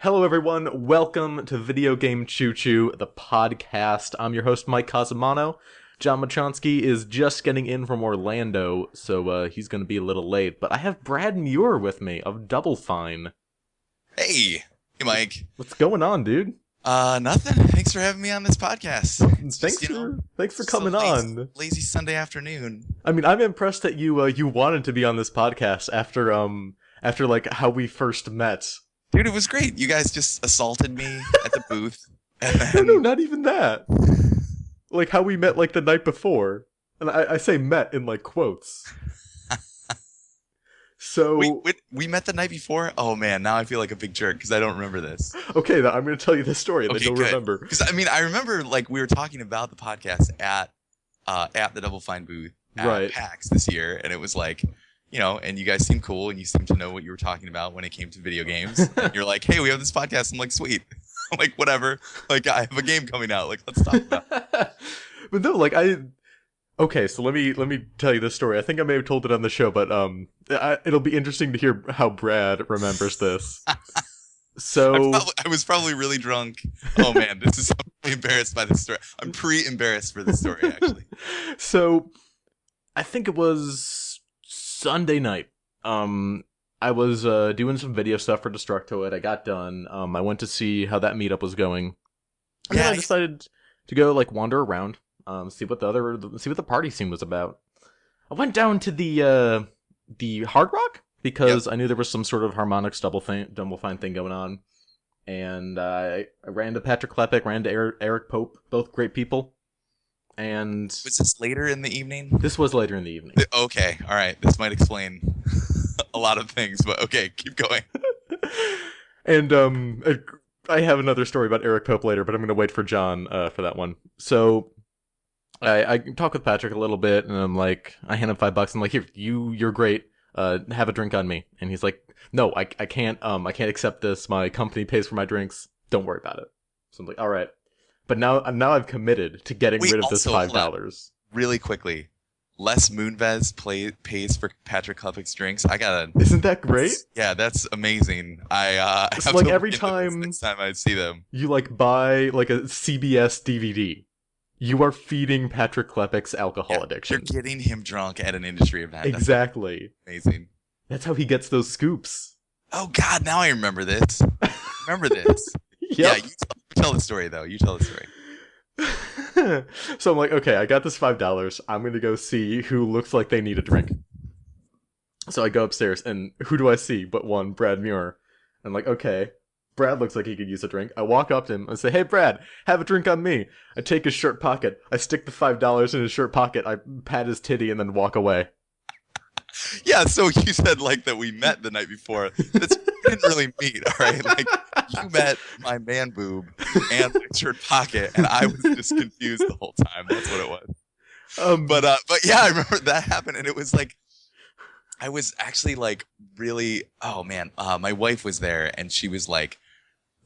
Hello, everyone. Welcome to Video Game Choo Choo, the podcast. I'm your host, Mike Cosimano. John Machonsky is just getting in from Orlando, so he's going to be a little late. But I have Brad Muir with me of Double Fine. Hey, Mike. What's going on, dude? Nothing. Thanks for having me on this podcast. Thanks for coming on. Lazy Sunday afternoon. I mean, I'm impressed that you wanted to be on this podcast after like how we first met. Dude, it was great. You guys just assaulted me at the booth. And then... No, not even that. Like how we met like the night before. And I say met in like quotes. So we met the night before? Oh man, now I feel like a big jerk because I don't remember this. Okay, I'm going to tell you this story that you'll remember. Because I mean, I remember like we were talking about the podcast at the Double Fine booth at PAX this year, and it was like, you know, and you guys seemed cool and you seemed to know what you were talking about when it came to video games. And you're like, hey, we have this podcast. I'm like, sweet. I'm like, whatever. Like, I have a game coming out. Like, let's talk about it. But no, like okay, so let me tell you this story. I think I may have told it on the show, but it'll be interesting to hear how Brad remembers this. So I was probably really drunk. Oh man, I'm really embarrassed by this story. I'm pre-embarrassed for this story, actually. So I think it was Sunday night. I was doing some video stuff for Destructoid. I got done. I went to see how that meetup was going. And then I decided to go like wander around, see what the party scene was about. I went down to the Hard Rock because I knew there was some sort of harmonics Double Fine thing going on, and I ran to Patrick Klepek, ran to Eric Pope, both great people. And was this later in the evening? This was later in the evening. Okay, all right. This might explain a lot of things, but okay, keep going. And I have another story about Eric Pope later, but I'm going to wait for John for that one. So I talk with Patrick a little bit, and I'm like, I hand him $5. I'm like, here, you're great. Have a drink on me. And he's like, no, I can't accept this. My company pays for my drinks. Don't worry about it. So I'm like, all right. But now I've committed to getting rid of this $5. Really quickly, Les Moonves pays for Patrick Klepek's drinks. Isn't that great? Yeah, that's amazing. It's like every time next time I see them, you like buy like a CBS DVD, you are feeding Patrick Klepek's alcohol addiction. You're getting him drunk at an industry event. Exactly. That's amazing. That's how he gets those scoops. Oh God, now I remember this. Remember this. Yep. Yeah, you tell the story, though. You tell the story. So I'm like, okay, I got this $5. I'm going to go see who looks like they need a drink. So I go upstairs, and who do I see but one, Brad Muir. I'm like, okay, Brad looks like he could use a drink. I walk up to him and say, hey, Brad, have a drink on me. I take his shirt pocket. I stick the $5 in his shirt pocket. I pat his titty and then walk away. Yeah, so you said like that we met the night before. We didn't really meet, all right? Like you met my man boob and my shirt pocket, and I was just confused the whole time. That's what it was. But yeah, I remember that happened, and it was like I was actually like really. Oh man, my wife was there, and she was like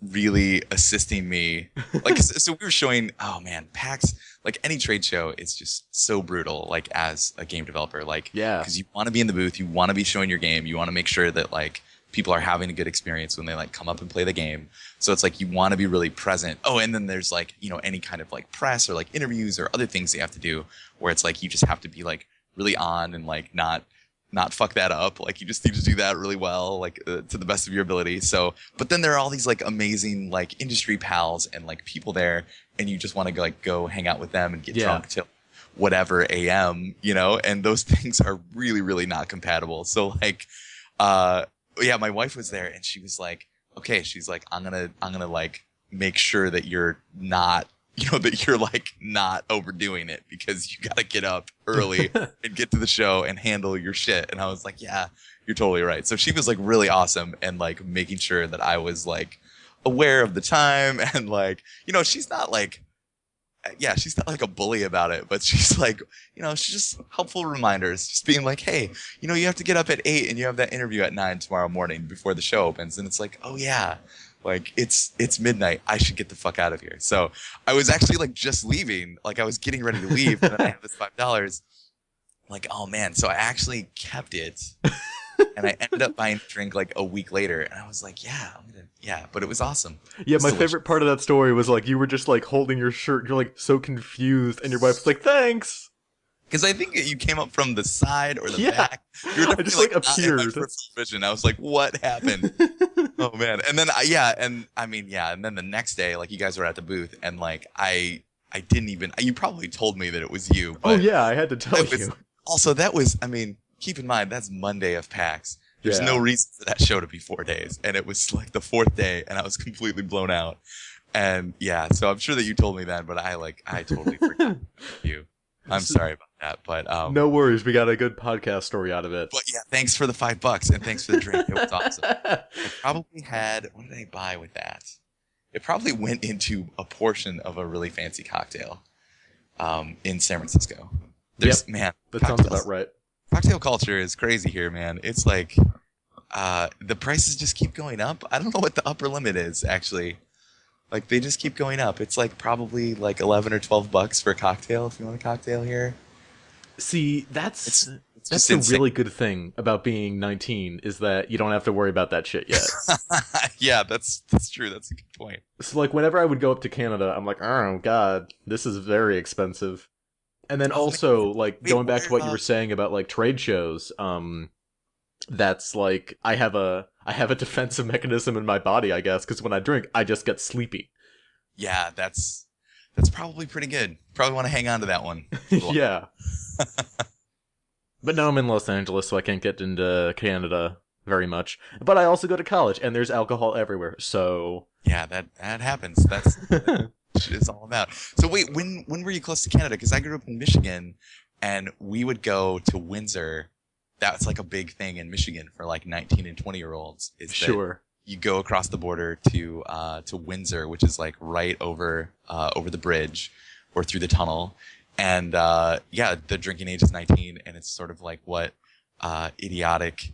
really assisting me. Like so we were showing. Oh man, PAX. Like any trade show, it's just so brutal. Like as a game developer, like because you want to be in the booth, you want to be showing your game, you want to make sure that like people are having a good experience when they like come up and play the game. So it's like you want to be really present. Oh, and then there's like any kind of like press or like interviews or other things you have to do where it's like you just have to be like really on and like not fuck that up. Like you just need to do that really well, like to the best of your ability. So, but then there are all these like amazing like industry pals and like people there, and you just want to go hang out with them and get drunk till whatever AM, and those things are really, really not compatible. So like, yeah, my wife was there and she was like, okay, she's like, I'm gonna like make sure that you're not, that you're like not overdoing it because you got to get up early and get to the show and handle your shit. And I was like, yeah, you're totally right. So she was like really awesome and like making sure that I was like aware of the time and like, she's not like, she's not like a bully about it, but she's like, she's just helpful reminders, just being like, hey, you have to get up at 8 and you have that interview at 9 tomorrow morning before the show opens. And it's like, oh yeah. Like it's midnight. I should get the fuck out of here. So I was actually like just leaving. Like I was getting ready to leave, and then I have this $5. Like, oh man. So I actually kept it and I ended up buying a drink like a week later, and I was like, yeah, yeah, but it was awesome. Yeah, It's my delicious. favorite part of that story was like you were just like holding your shirt, you're like so confused, and your wife's like, "Thanks." Because I think you came up from the side or the Yeah, back. You were I definitely just like like not in my appeared. peripheral vision. I was like, what happened? Oh man. And then yeah, and I mean, yeah, and then the next day, like you guys were at the booth, and like I didn't even. You probably told me that it was you, Oh but yeah, I had to tell that was you. also that was. I mean, keep in mind that's Monday of PAX. There's no Yeah. reason for that show to be 4 days, and it was like the fourth day, and I was completely blown out. And yeah, so I'm sure that you told me that, but I totally forgot you. I'm sorry about that, No worries, we got a good podcast story out of it. but yeah, thanks for the $5 and thanks for the drink. It was awesome. I probably had what did I buy with that? It probably went into a portion of a really fancy cocktail in San Francisco. There's Yep, man, that sounds about right. cocktail culture is crazy here, man. It's like the prices just keep going up. I don't know what the upper limit is actually. Like they just keep going up. It's like probably like 11 or $12 for a cocktail if you want a cocktail here. See, It's that's just the insane. really good thing about being 19 is that you don't have to worry about that shit yet. Yeah, that's true. That's a good point. So like whenever I would go up to Canada, I'm like, oh god, this is very expensive. And then Oh man, also like wait, going back to where what you were saying about like trade shows, that's like I have a defensive mechanism in my body, I guess, because when I drink, I just get sleepy. yeah, that's probably pretty good. Probably want to hang on to that one. Yeah. But now I'm in Los Angeles, so I can't get into Canada very much. But I also go to college, and there's alcohol everywhere, so Yeah, that happens. That's what it's all about. So wait, when were you close to Canada? Because I grew up in Michigan, and we would go to Windsor. That's like a big thing in Michigan for like 19 and 20-year-olds. Is that sure. you go across the border to Windsor, which is like right over the bridge or through the tunnel, and yeah, the drinking age is 19, and it's sort of like what idiotic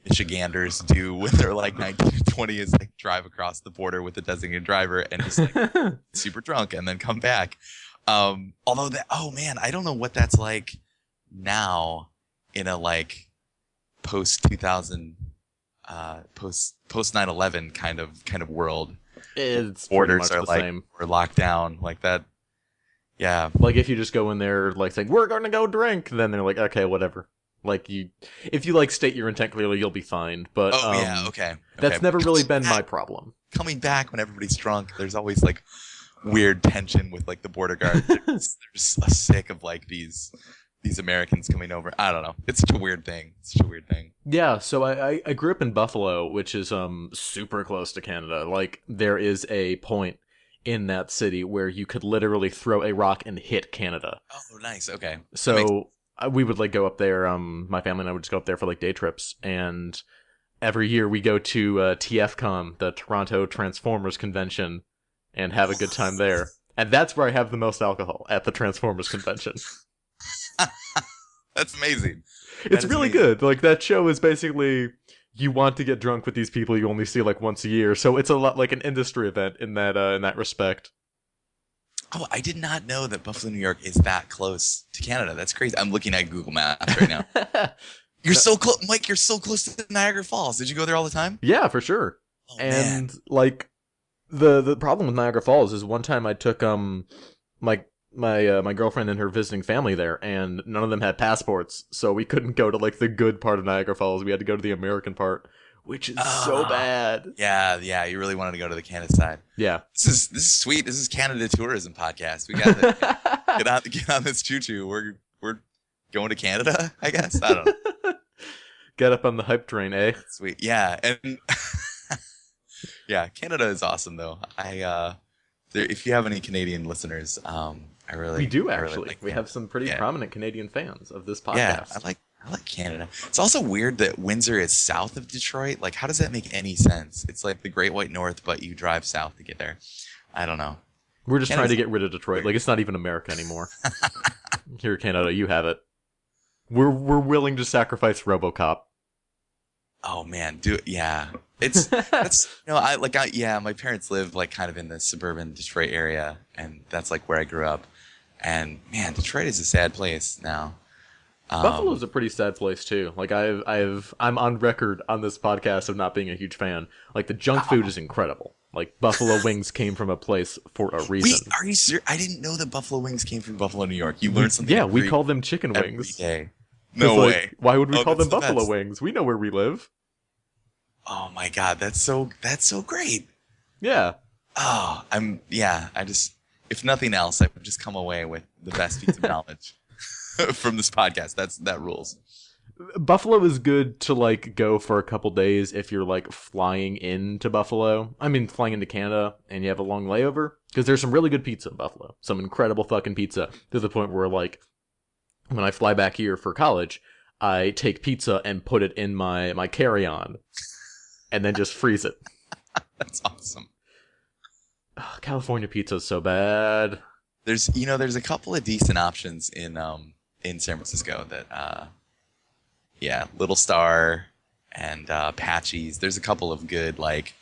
Michiganders do when they're like 19 or 20 is like drive across the border with a designated driver and just like super drunk and then come back. Although that, oh man, I don't know what that's like now in a like post 2000 post 9/11 kind of world. It's pretty Borders much are the like same. we're locked down like that. Yeah. Like if you just go in there like saying we're going to go drink, then they're like okay, whatever. Like you, if you like state your intent clearly, you'll be fine. But Oh yeah. Okay. Okay. that's never really Coming been my back, problem. coming back when everybody's drunk, there's always like weird tension with like the border guard. They're just sick of like these Americans coming over. I don't know. It's such a weird thing. It's such a weird thing. Yeah, so I grew up in Buffalo, which is super close to Canada. Like there is a point in that city where you could literally throw a rock and hit Canada. Oh, nice. Okay. That makes So we would like go up there. My family and I would just go up there for like day trips, and every year we go to TFCon, the Toronto Transformers Convention, and have a good time there. And that's where I have the most alcohol at the Transformers Convention. That's amazing. That It's is really amazing. good. Like that show is basically you want to get drunk with these people you only see like once a year. So it's a lot like an industry event in that respect. Oh, I did not know that Buffalo, New York is that close to Canada. That's crazy. I'm looking at Google Maps right now. You're so close, Mike. You're so close to Niagara Falls. Did you go there all the time? Yeah, for sure. Oh man. And like the problem with Niagara Falls is one time I took my girlfriend and her visiting family there, and none of them had passports, so we couldn't go to like the good part of Niagara Falls. We had to go to the American part, which is so Ah, bad. yeah, yeah. You really wanted to go to the Canada side. Yeah. This is sweet. This is Canada tourism podcast. We got to get on this choo choo. We're going to Canada. I guess I don't know. Get up on the hype train, eh? Sweet. Yeah, and yeah, Canada is awesome though. If you have any Canadian listeners, We do I really actually. like We Canada. have some pretty Yeah. prominent Canadian fans of this Yeah, podcast. I like Canada. It's also weird that Windsor is south of Detroit. Like, how does that make any sense? It's like the Great White North, but you drive south to get there. I don't know. We're just trying Canada's to get rid of Detroit. Like it's not even America anymore. Here, Canada, you have it. We're willing to sacrifice RoboCop. Oh man, yeah. It's that's yeah. My parents live like kind of in the suburban Detroit area, and that's like where I grew up. And man, Detroit is a sad place now. Um, Buffalo's a pretty sad place too. Like I'm on record on this podcast of not being a huge fan. Like the junk food is incredible. Like buffalo wings came from a place for a wait, reason. are you serious? I didn't know that buffalo wings came from Buffalo, New York. You learn something We call them chicken every wings. day. Because No like way. why would we Oh, call that's them the buffalo best. wings? We know where we live. Oh my God, that's so great. Yeah. Oh, yeah, I just, if nothing else, I would just come away with the best piece of knowledge from this podcast. That rules. Buffalo is good to like go for a couple days if you're like flying into Buffalo. I mean, flying into Canada and you have a long layover because there's some really good pizza in Buffalo. Some incredible fucking pizza to the point where like when I fly back here for college, I take pizza and put it in my carry-on and then just freeze it. That's awesome. Ugh, California pizza is so bad. There's a couple of decent options in San Francisco that yeah, Little Star and Patchy's. There's a couple of good like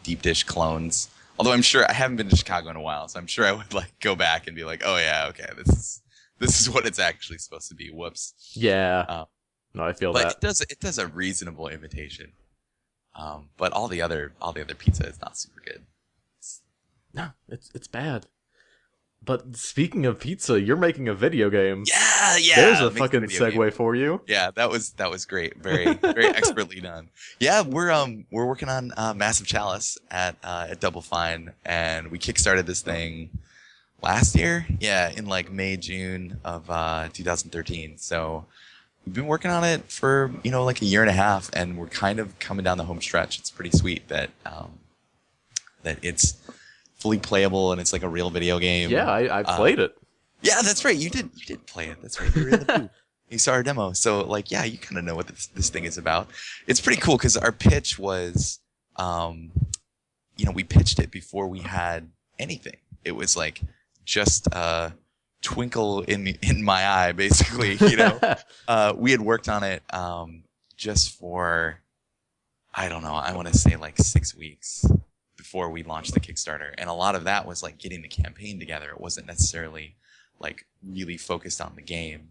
deep dish clones. Although I'm sure I haven't been to Chicago in a while, so I'm sure I would like go back and be like, oh yeah, okay, this is what it's actually supposed to be. Whoops. Yeah. Uh, No, I feel but that. it does a reasonable imitation. But all the other pizza is not super good. No, it's bad. But speaking of pizza, you're making a video game. Yeah, There's yeah. a Makes the fucking video game. segue for you. Yeah, that was great. Very very expertly done. Yeah, we're working on Massive Chalice at Double Fine, and we kickstarted this thing last year. Yeah, in like May June of 2013. So we've been working on it for like a year and a half, and we're kind of coming down the home stretch. It's pretty sweet that it's fully playable and it's like a real video game. Yeah, I played it. Yeah, that's right. You did play it. That's right. You were in the booth. You saw our demo. So like, yeah, you kind of know what this thing is about. It's pretty cool because our pitch was, we pitched it before we had anything. It was like just a twinkle in my eye, basically. We had worked on it just for, I don't know, I want to say like 6 weeks before we launched the Kickstarter, and a lot of that was like getting the campaign together. It wasn't necessarily like really focused on the game.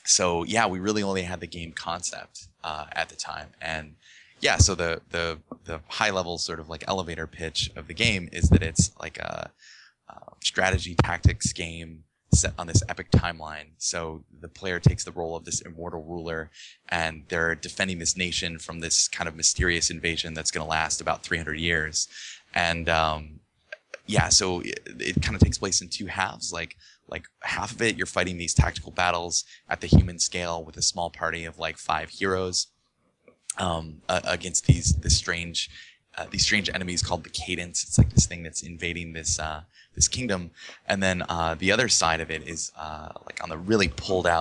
So yeah, we really only had the game concept at the time, and yeah, so the high level sort of like elevator pitch of the game is that it's like a strategy tactics game set on this epic timeline. So the player takes the role of this immortal ruler, and they're defending this nation from this kind of mysterious invasion that's going to last about 300 years. And yeah, so it kind of takes place in two halves. Like half of it, you're fighting these tactical battles at the human scale with a small party of like 5 heroes against these strange enemies called the Cadence. It's like this thing that's invading this kingdom, and then the other side of it is like on the really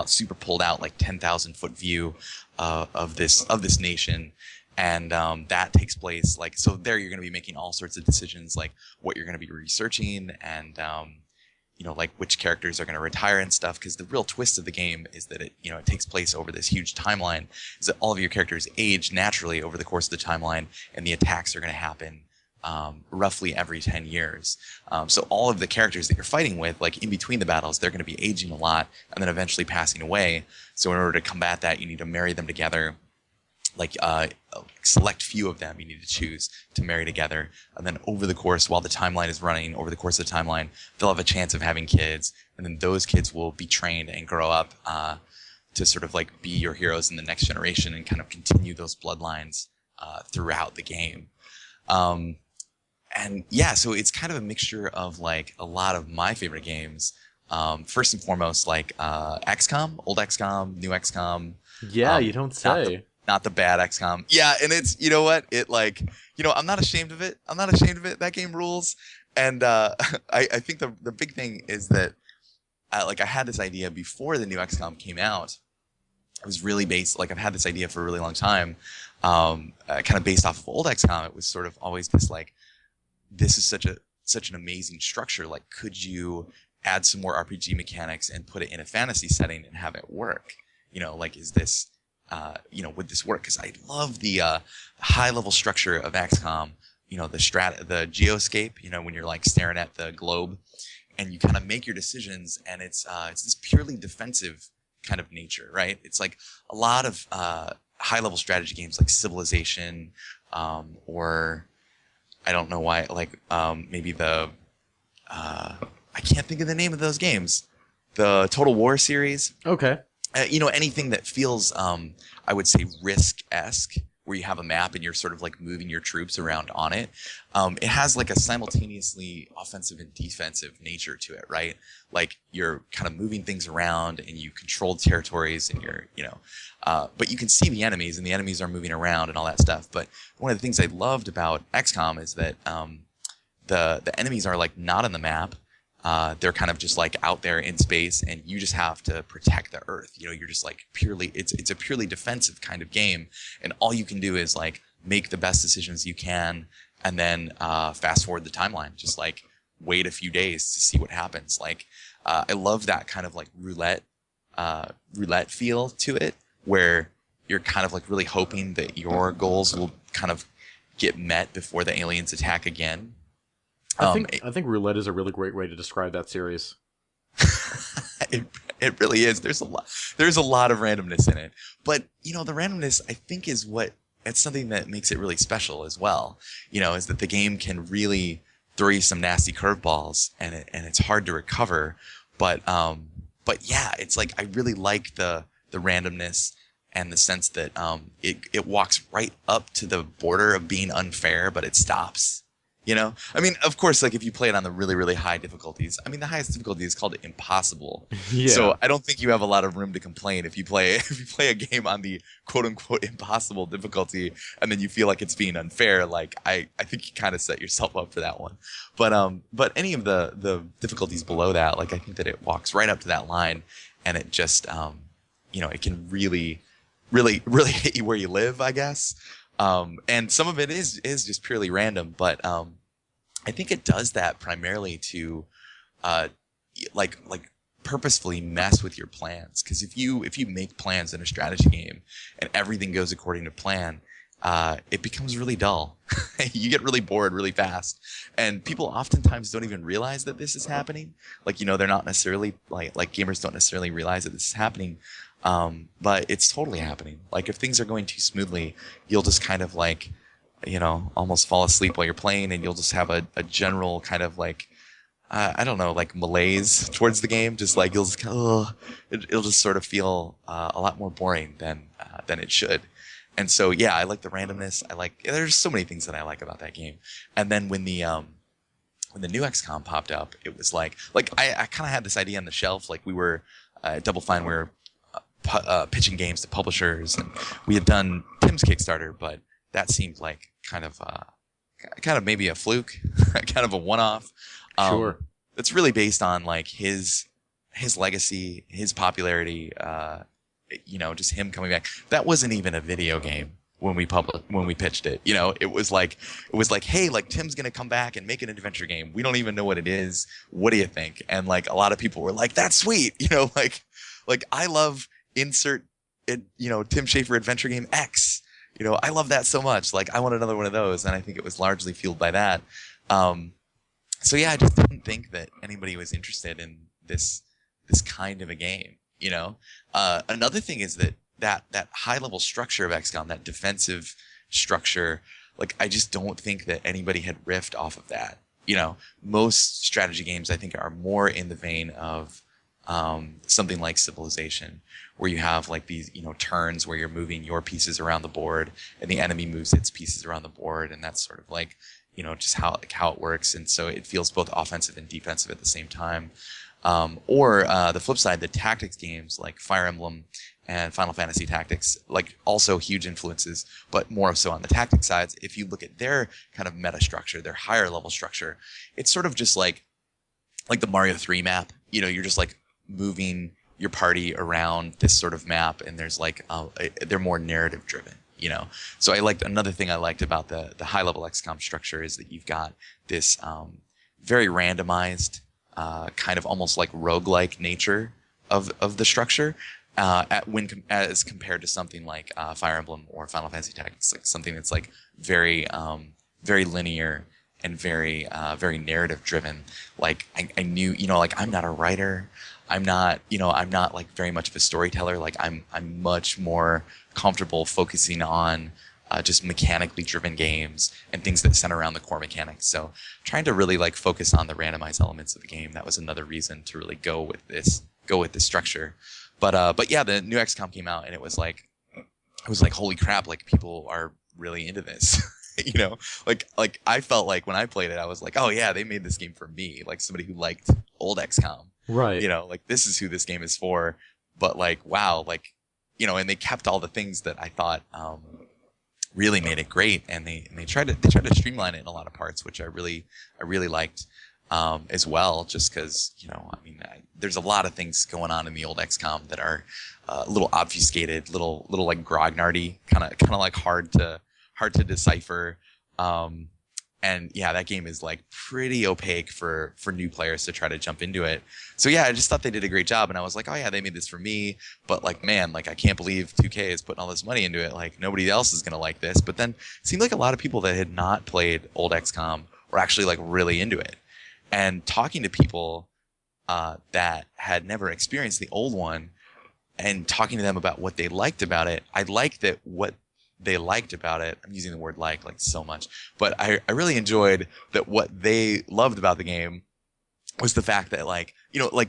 super pulled out, like 10,000-foot view of this nation, and that takes place like, so there you're going to be making all sorts of decisions, like what you're going to be researching, and like which characters are going to retire and stuff, because the real twist of the game is that it takes place over this huge timeline, is that all of your characters age naturally over the course of the timeline, and the attacks are going to happen roughly every 10 years. So all of the characters that you're fighting with, like in between the battles, they're going to be aging a lot and then eventually passing away. So in order to combat that, you need to marry them together. Like a select few of them you need to choose to marry together, and then over the course, while the timeline is running, over the course of the timeline, they'll have a chance of having kids, and then those kids will be trained and grow up to sort of like be your heroes in the next generation and kind of continue those bloodlines throughout the game. And yeah, so it's kind of a mixture of like a lot of my favorite games. First and foremost, like XCOM, old XCOM, new XCOM. Yeah, you don't say. Not the bad XCOM. Yeah, and it's, you know what? It like, I'm not ashamed of it. I'm not ashamed of it. That game rules. And I think the big thing is that I had this idea before the new XCOM came out. It was really based, like I've had this idea for a really long time, kind of based off of old XCOM. It was sort of always this like, this is such an amazing structure. Like, could you add some more RPG mechanics and put it in a fantasy setting and have it work? Like, is this, would this work? Because I love the high level structure of XCOM. The geoscape. When you're like staring at the globe, and you kind of make your decisions, and it's this purely defensive kind of nature, right? It's like a lot of high level strategy games like Civilization, or I don't know why, like maybe I can't think of the name of those games. The Total War series. Okay. Anything that feels, I would say, Risk-esque, where you have a map and you're sort of like moving your troops around on it. It has like a simultaneously offensive and defensive nature to it, right? Like you're kind of moving things around and you control territories and but you can see the enemies and the enemies are moving around and all that stuff. But one of the things I loved about XCOM is that the enemies are like not on the map. They're kind of just like out there in space, and you just have to protect the Earth. You're just like it's a purely defensive kind of game, and all you can do is like make the best decisions you can, and then fast forward the timeline. Just like wait a few days to see what happens. Like I love that kind of like roulette feel to it, where you're kind of like really hoping that your goals will kind of get met before the aliens attack again. I think roulette is a really great way to describe that series. It really is. There's a lot of randomness in it, but the randomness I think is it's something that makes it really special as well. Is that the game can really throw you some nasty curveballs, and it's hard to recover. But yeah, it's like I really like the randomness and the sense that it walks right up to the border of being unfair, but it stops. I mean, of course, like if you play it on the really, really high difficulties, I mean, the highest difficulty is called impossible. Yeah. So I don't think you have a lot of room to complain if you play a game on the quote unquote impossible difficulty, and then you feel like it's being unfair. Like I think you kind of set yourself up for that one. But any of the difficulties below that, like I think that it walks right up to that line, and it just it can really, really, really hit you where you live, I guess. And some of it is just purely random, but I think it does that primarily to like purposefully mess with your plans. Because if you make plans in a strategy game and everything goes according to plan, it becomes really dull. You get really bored really fast, and people oftentimes don't even realize that this is happening. Like they're not necessarily like gamers don't necessarily realize that this is happening. But it's totally happening. Like if things are going too smoothly, you'll just kind of like, almost fall asleep while you're playing, and you'll just have a general kind of like, I don't know, like malaise towards the game. Just like you'll just kind of, it'll just sort of feel a lot more boring than it should. And so yeah, I like the randomness. There's so many things that I like about that game. And then when the new XCOM popped up, it was like I kind of had this idea on the shelf. Like we were Double Fine, we were pitching games to publishers, and we had done Tim's Kickstarter, but that seemed like kind of maybe a fluke, kind of a one-off. Sure. It's really based on like his legacy, his popularity, just him coming back. That wasn't even a video game when we pitched it. It was like, hey, like Tim's gonna come back and make an adventure game. We don't even know what it is. What do you think? And like a lot of people were like, that's sweet. Like I love insert it, Tim Schafer adventure game X. I love that so much. Like I want another one of those, and I think it was largely fueled by that. So yeah, I just didn't think that anybody was interested in this kind of a game. Another thing is that high level structure of XCOM, that defensive structure, like I just don't think that anybody had riffed off of that. Most strategy games I think are more in the vein of something like Civilization, where you have like these, turns where you're moving your pieces around the board and the enemy moves its pieces around the board. And that's sort of like, just how it works. And so it feels both offensive and defensive at the same time. Or the flip side, the tactics games like Fire Emblem and Final Fantasy Tactics, like also huge influences, but more so on the tactics sides. If you look at their kind of meta structure, their higher level structure, it's sort of just like the Mario 3 map. You're just like moving your party around this sort of map, and there's like they're more narrative driven. So another thing I liked about the high level XCOM structure is that you've got this very randomized kind of almost like roguelike nature of the structure as compared to something like Fire Emblem or Final Fantasy Tactics, like something that's like very very linear and very very narrative driven. Like I knew, like I'm not a writer. I'm not like very much of a storyteller. Like I'm much more comfortable focusing on just mechanically driven games and things that center around the core mechanics. So trying to really like focus on the randomized elements of the game. That was another reason to really go with this structure. But yeah, the new XCOM came out and it was like holy crap, like people are really into this. Like I felt like when I played it, I was like, oh yeah, they made this game for me, like somebody who liked old XCOM. Right. Like this is who this game is for. But like, wow, like, and they kept all the things that I thought really made it great, and they tried to streamline it in a lot of parts, which I really liked as well. Just because I mean, there's a lot of things going on in the old XCOM that are a little obfuscated, little like grognardy, kind of like hard to decipher. And yeah, that game is like pretty opaque for new players to try to jump into it. So yeah, I just thought they did a great job, and I was like, oh yeah, they made this for me. But like, man, like I can't believe 2K is putting all this money into it. Like nobody else is gonna like this. But then it seemed like a lot of people that had not played old XCOM were actually like really into it. And talking to people that had never experienced the old one, and talking to them about what they liked about it, I liked that what they liked about it. I'm using the word like so much, but I really enjoyed that what they loved about the game was the fact that like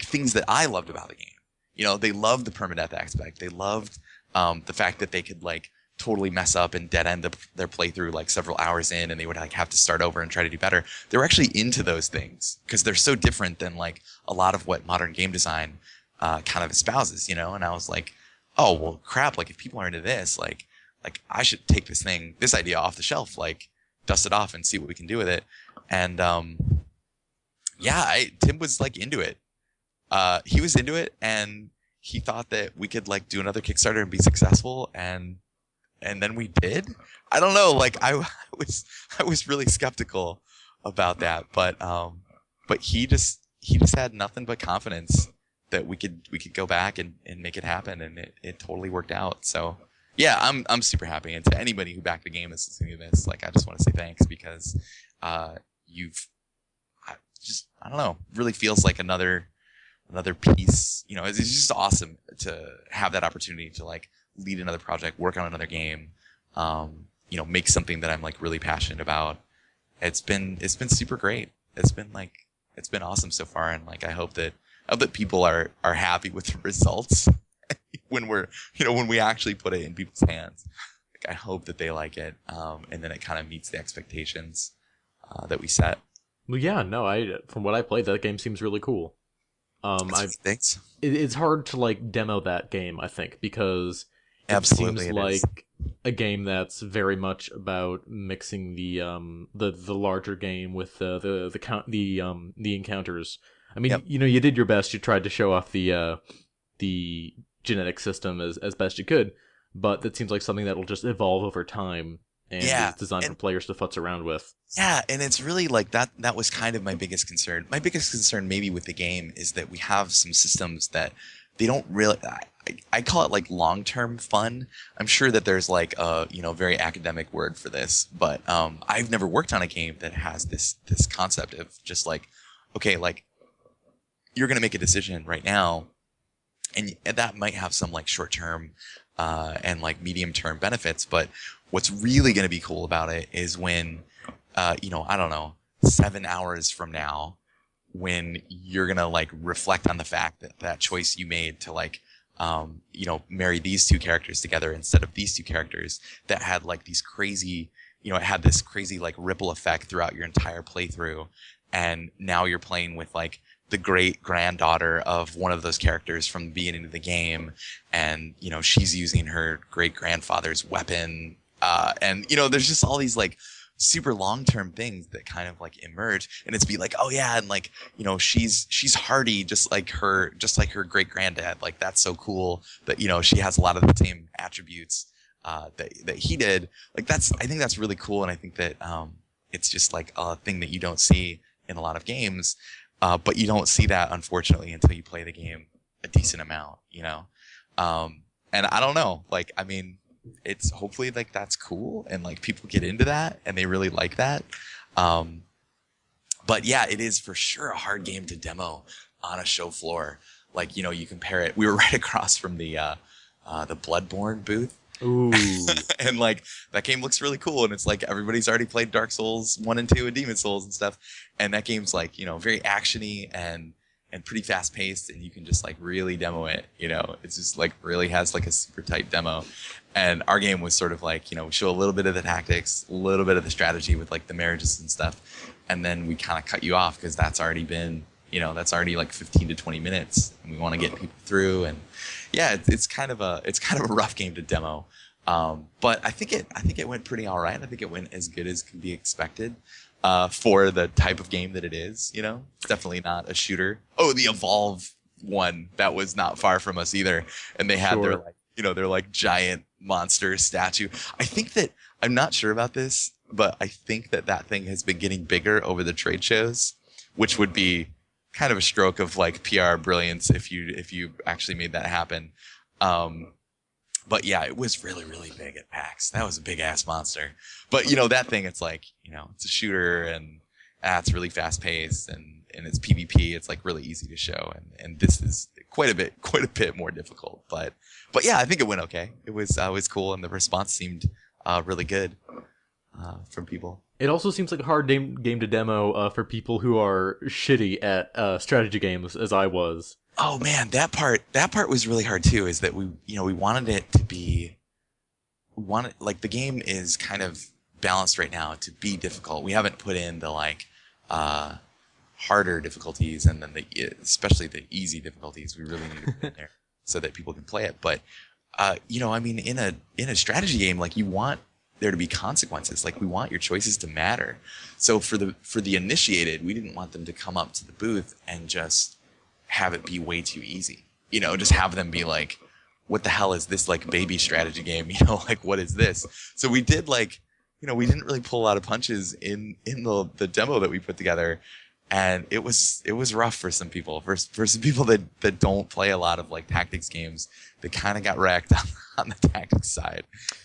things that I loved about the game. They loved the permadeath aspect. They loved the fact that they could like totally mess up and dead end their playthrough like several hours in, and they would like have to start over and try to do better. They were actually into those things because they're so different than like a lot of what modern game design kind of espouses. And I was like, oh well, crap! Like if people are into this, like I should take this idea off the shelf, like dust it off and see what we can do with it. And yeah, Tim was like into it. He was into it, and he thought that we could like do another Kickstarter and be successful, and then we did. I don't know, like I was really skeptical about that, but he just had nothing but confidence that we could go back and make it happen, and it totally worked out. So yeah, I'm super happy. And to anybody who backed the game that's listening to this, like I just want to say thanks, because I don't know, really feels like another piece. It's just awesome to have that opportunity to like lead another project, work on another game, make something that I'm like really passionate about. It's been super great. It's been awesome so far, and like I hope that people are happy with the results. when we actually put it in people's hands, like I hope that they like it, and then it kind of meets the expectations that we set. Well, yeah, no, from what I played, that game seems really cool. Thanks. It's hard to like demo that game, I think, because Absolutely, seems like a game that's very much about mixing the larger game with the encounters. I mean, Yep. You did your best. You tried to show off the genetic system as best you could, but that seems like something that will just evolve over time and is designed for players to futz around with. Yeah, and it's really like that was kind of my biggest concern. My biggest concern maybe with the game is that we have some systems that they don't really, I call it like long-term fun. I'm sure that there's like a very academic word for this, but I've never worked on a game that has this concept of just like, okay, like you're gonna make a decision right now, and that might have some like short-term and like medium-term benefits, but what's really going to be cool about it is when, I don't know, 7 hours from now, when you're going to like reflect on the fact that choice you made to like, marry these two characters together instead of these two characters, that had like these crazy, it had this crazy like ripple effect throughout your entire playthrough. And now you're playing with like the great granddaughter of one of those characters from the beginning of the game. And, she's using her great grandfather's weapon. And there's just all these like super long-term things that kind of like emerge, and it's be like, oh yeah, and like, she's hardy just like her great granddad. Like that's so cool that, she has a lot of the same attributes, that he did. Like I think that's really cool. And I think that, it's just like a thing that you don't see in a lot of games. But you don't see that, unfortunately, until you play the game a decent amount, and I don't know, like, I mean, it's hopefully like that's cool and like people get into that and they really like that. But yeah, it is for sure a hard game to demo on a show floor. Like, you compare it. We were right across from the Bloodborne booth, Ooh, and like that game looks really cool. And it's like everybody's already played Dark Souls 1 and 2 and Demon Souls and stuff. And that game's like, very actiony and pretty fast paced, and you can just like really demo it. It's just like really has like a super tight demo. And our game was sort of like, we show a little bit of the tactics, a little bit of the strategy with like the marriages and stuff, and then we kind of cut you off because that's already been, that's already like 15 to 20 minutes, and we want to get people through. And yeah, it's kind of a rough game to demo, but I think it went pretty all right. I think it went as good as could be expected. For the type of game that it is, it's definitely not a shooter. Oh, the Evolve one, that was not far from us either, and they had sure. their like, their like giant monster statue. I think that I'm not sure about this, but I think that thing has been getting bigger over the trade shows, which would be kind of a stroke of like PR brilliance if you actually made that happen. But yeah, it was really, really big at PAX. That was a big ass monster. But that thing, it's like, it's a shooter, and it's really fast paced, and it's PvP. It's like really easy to show, and this is quite a bit more difficult. But yeah, I think it went okay. It was cool, and the response seemed really good from people. It also seems like a hard game to demo for people who are shitty at strategy games, as I was. Oh man, that part was really hard too. Is that we wanted it to be, like the game is kind of balanced right now to be difficult. We haven't put in the like harder difficulties, and then especially the easy difficulties. We really need to put in there so that people can play it. But in a strategy game, like you want there to be consequences. Like we want your choices to matter. So for the initiated, we didn't want them to come up to the booth and just have it be way too easy. Just have them be like, what the hell is this like baby strategy game? Like what is this? So we did like, we didn't really pull a lot of punches in the demo that we put together. And it was rough for some people, for some people that don't play a lot of like tactics games. They kind of got wrecked on the tactics side,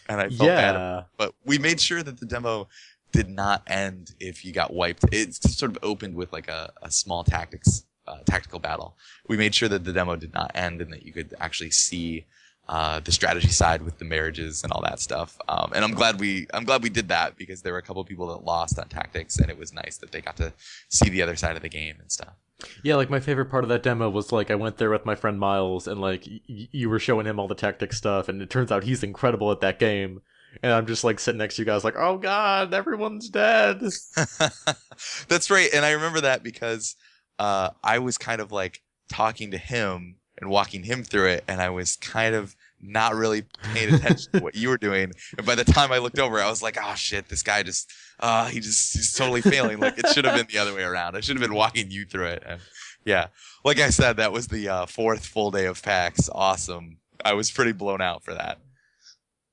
and I felt bad. But we made sure that the demo did not end if you got wiped. It sort of opened with like a small tactical battle. We made sure that the demo did not end, and that you could actually see the strategy side with the marriages and all that stuff. And I'm glad we did that, because there were a couple of people that lost on tactics, and it was nice that they got to see the other side of the game and stuff. Yeah, like my favorite part of that demo was like I went there with my friend Miles, and like you were showing him all the tactics stuff, and it turns out he's incredible at that game. And I'm just like sitting next to you guys like, oh god, everyone's dead. That's right. And I remember that because I was kind of like talking to him and walking him through it, and I was kind of not really paying attention to what you were doing. And by the time I looked over, I was like, oh shit, this guy he's totally failing. Like it should have been the other way around. I should have been walking you through it. And yeah, like I said, that was the fourth full day of PAX. Awesome. I was pretty blown out for that.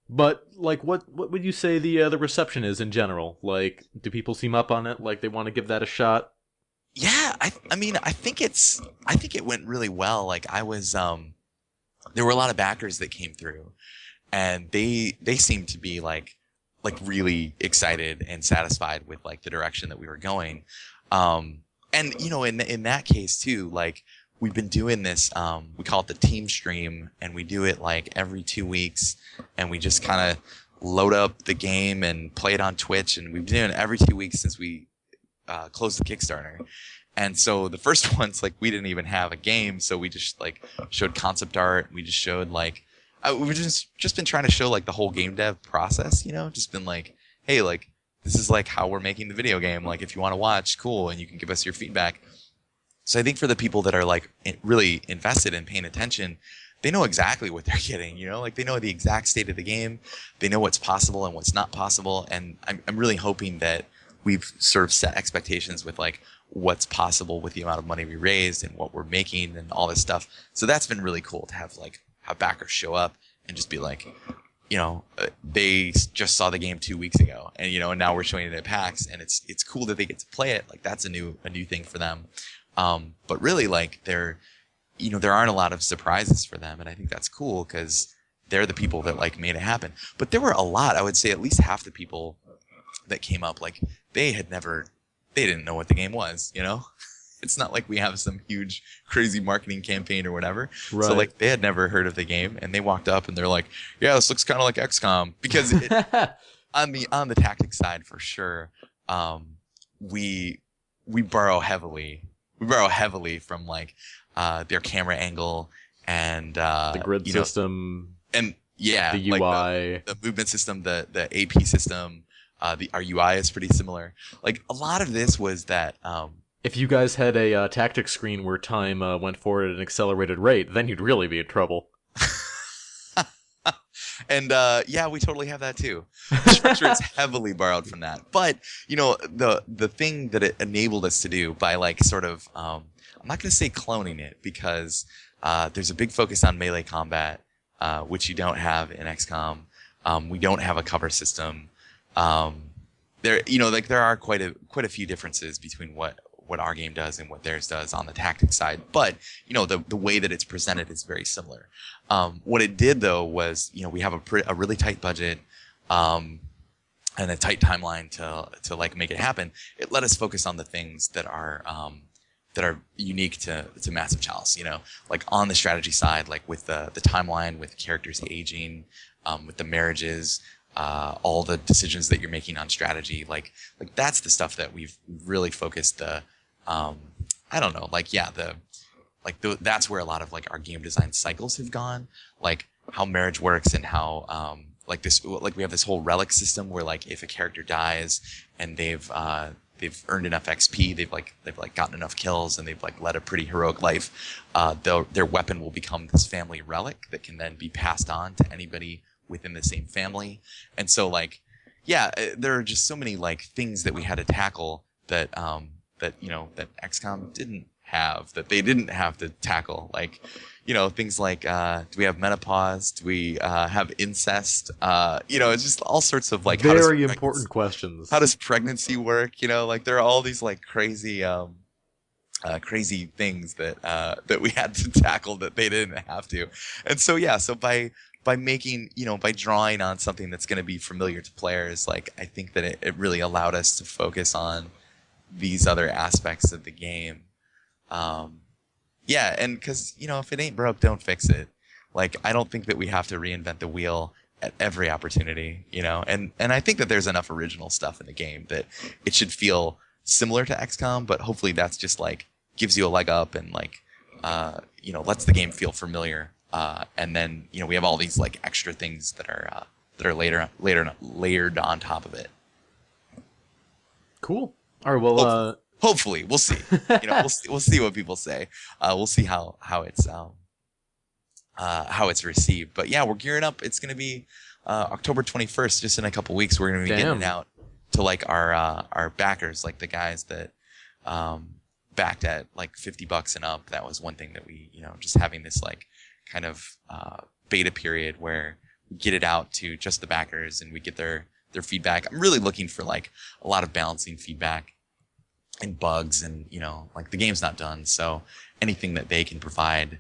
But like, what would you say the reception is in general? Like, do people seem up on it? Like they want to give that a shot? Yeah, I mean, I think it went really well. Like I was, there were a lot of backers that came through, and they seemed to be like really excited and satisfied with like the direction that we were going. And in that case too, like we've been doing this, we call it the team stream, and we do it like every 2 weeks, and we just kind of load up the game and play it on Twitch, and we've been doing it every 2 weeks since we closed the Kickstarter. And so the first one's like we didn't even have a game, so we just like showed concept art. We just showed like we've just been trying to show like the whole game dev process, just been like, hey, like this is like how we're making the video game. Like if you want to watch, cool, and you can give us your feedback. So I think for the people that are like really invested in paying attention, they know exactly what they're getting, like they know the exact state of the game. They know what's possible and what's not possible. And I'm really hoping that we've sort of set expectations with like what's possible with the amount of money we raised and what we're making and all this stuff. So that's been really cool to have backers show up and just be like, they just saw the game 2 weeks ago, and and now we're showing it at PAX, and it's cool that they get to play it. Like that's a new thing for them. But really, like there aren't a lot of surprises for them, and I think that's cool because they're the people that like made it happen. But there were a lot, I would say at least half the people that came up, like they had never they didn't know what the game was, you know? It's not like we have some huge crazy marketing campaign or whatever. So Right. like they had never heard of the game and they walked up and they're like, "Yeah, this looks kind of like XCOM." Because on the tactics side for sure, we we borrow heavily. We borrow heavily from like their camera angle and The grid system, and yeah, the like UI. the movement system, the AP system, our UI is pretty similar. Like a lot of this was that If you guys had a tactics screen where time went forward at an accelerated rate, then you'd really be in trouble. and yeah, we totally have that too. The structure is heavily borrowed from that. But you know, the thing that it enabled us to do by like sort of I'm not going to say cloning it because there's a big focus on melee combat, which you don't have in XCOM. We don't have a cover system. There, you know, like there are quite a few differences between what our game does and what theirs does on the tactics side. But you know, the way that it's presented is very similar. What it did though was, you know, we have a really tight budget. And a tight timeline to like make it happen. It let us focus on the things that are unique to Massive Chalice, you know, like on the strategy side, like with the timeline, with characters aging, with the marriages, all the decisions that you're making on strategy, like that's the stuff that we've really focused I don't know, like yeah, that's where a lot of like our game design cycles have gone, like how marriage works and how like we have this whole relic system where like if a character dies and they've earned enough XP, they've gotten enough kills and they've like led a pretty heroic life, their weapon will become this family relic that can then be passed on to anybody within the same family. And so like yeah, there are just so many like things that we had to tackle that you know that XCOM didn't have, that they didn't have to tackle, like you know, things like do we have menopause, do we have incest, you know, it's just all sorts of like Very important questions. how does pregnancy work, you know, like there are all these like crazy crazy things that we had to tackle that they didn't have to. And so yeah, so by making, you know, by drawing on something that's going to be familiar to players, like I think that it really allowed us to focus on these other aspects of the game. Yeah, and because, you know, if it ain't broke, don't fix it. Like, I don't think that we have to reinvent the wheel at every opportunity, you know? And I think that there's enough original stuff in the game that it should feel similar to XCOM, but hopefully that's just, like, gives you a leg up and, like, you know, lets the game feel familiar. And then, you know, we have all these, like, extra things that are layered on top of it. Cool. All right, well, Hopefully, we'll see. You know, we'll see what people say. We'll see how it's received. But yeah, we're gearing up. It's gonna be October 21st, just in a couple weeks. We're gonna be getting it out to like our backers, like the guys that backed at like $50 and up. That was one thing that we, you know, just having this like kind of beta period where we get it out to just the backers and we get their feedback. I'm really looking for like a lot of balancing feedback and bugs, and you know, like the game's not done, so anything that they can provide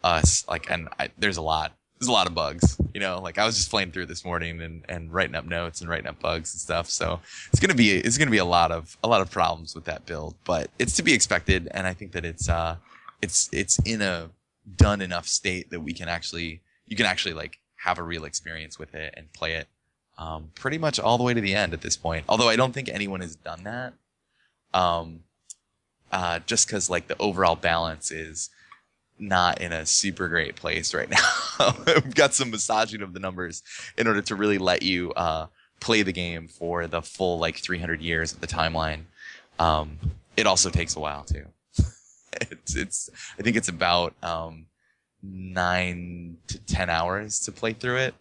us, like, and there's a lot of bugs, you know, like I was just playing through this morning and writing up notes and writing up bugs and stuff, so it's gonna be a lot of problems with that build, but it's to be expected, and I think that it's in a done enough state that you can actually like have a real experience with it and play it pretty much all the way to the end at this point, although I don't think anyone has done that. Just because like the overall balance is not in a super great place right now. We've got some massaging of the numbers in order to really let you play the game for the full like 300 years of the timeline. It also takes a while too. I think it's about 9 to 10 hours to play through it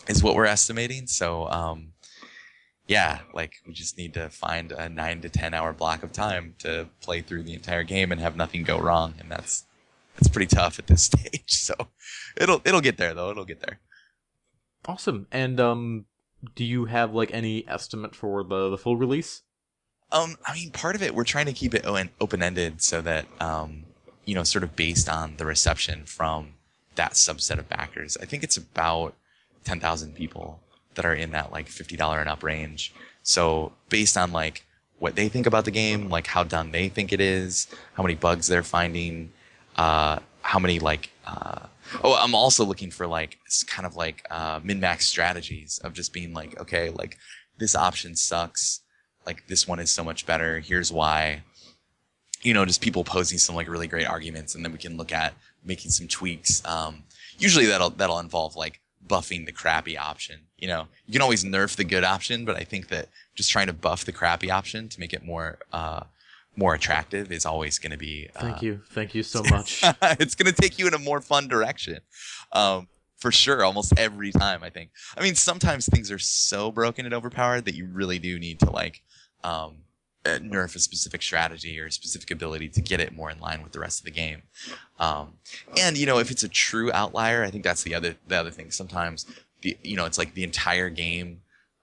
is what we're estimating. So yeah, like we just need to find a 9 to 10 hour block of time to play through the entire game and have nothing go wrong, and that's pretty tough at this stage. So it'll get there though. It'll get there. Awesome. And do you have like any estimate for the full release? I mean, part of it we're trying to keep it open ended so that you know, sort of based on the reception from that subset of backers. I think it's about 10,000 people that are in that like $50 and up range. So based on like what they think about the game, like how done they think it is, how many bugs they're finding, how many oh, I'm also looking for like kind of like min-max strategies of just being like, okay, like this option sucks, like this one is so much better, here's why. Just people posing some like really great arguments, and then we can look at making some tweaks. Usually that'll involve like buffing the crappy option. You can always nerf the good option, but I think that just trying to buff the crappy option to make it more attractive is always going to be. Thank you so much. It's going to take you in a more fun direction, for sure. Almost every time, I think. I mean, sometimes things are so broken and overpowered that you really do need to like. Nerf a specific strategy or a specific ability to get it more in line with the rest of the game. And if it's a true outlier, I think that's the other thing. Sometimes it's like the entire game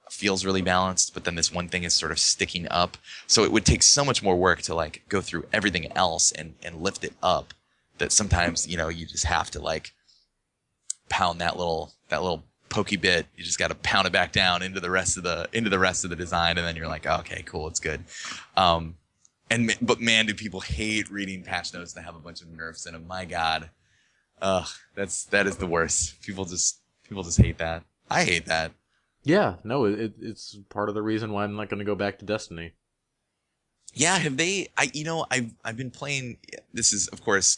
feels really balanced, but then this one thing is sort of sticking up. So it would take so much more work to like go through everything else and lift it up, that sometimes you just have to like pound that little pokey bit. You just got to pound it back down into the rest of the design, and then you're like, oh, okay, cool, it's good. But man, do people hate reading patch notes that have a bunch of nerfs in them? My God, that is the worst. People just hate that. I hate that. Yeah, no, it's part of the reason why I'm not going to go back to Destiny. Yeah, have they? I've been playing. This is, of course,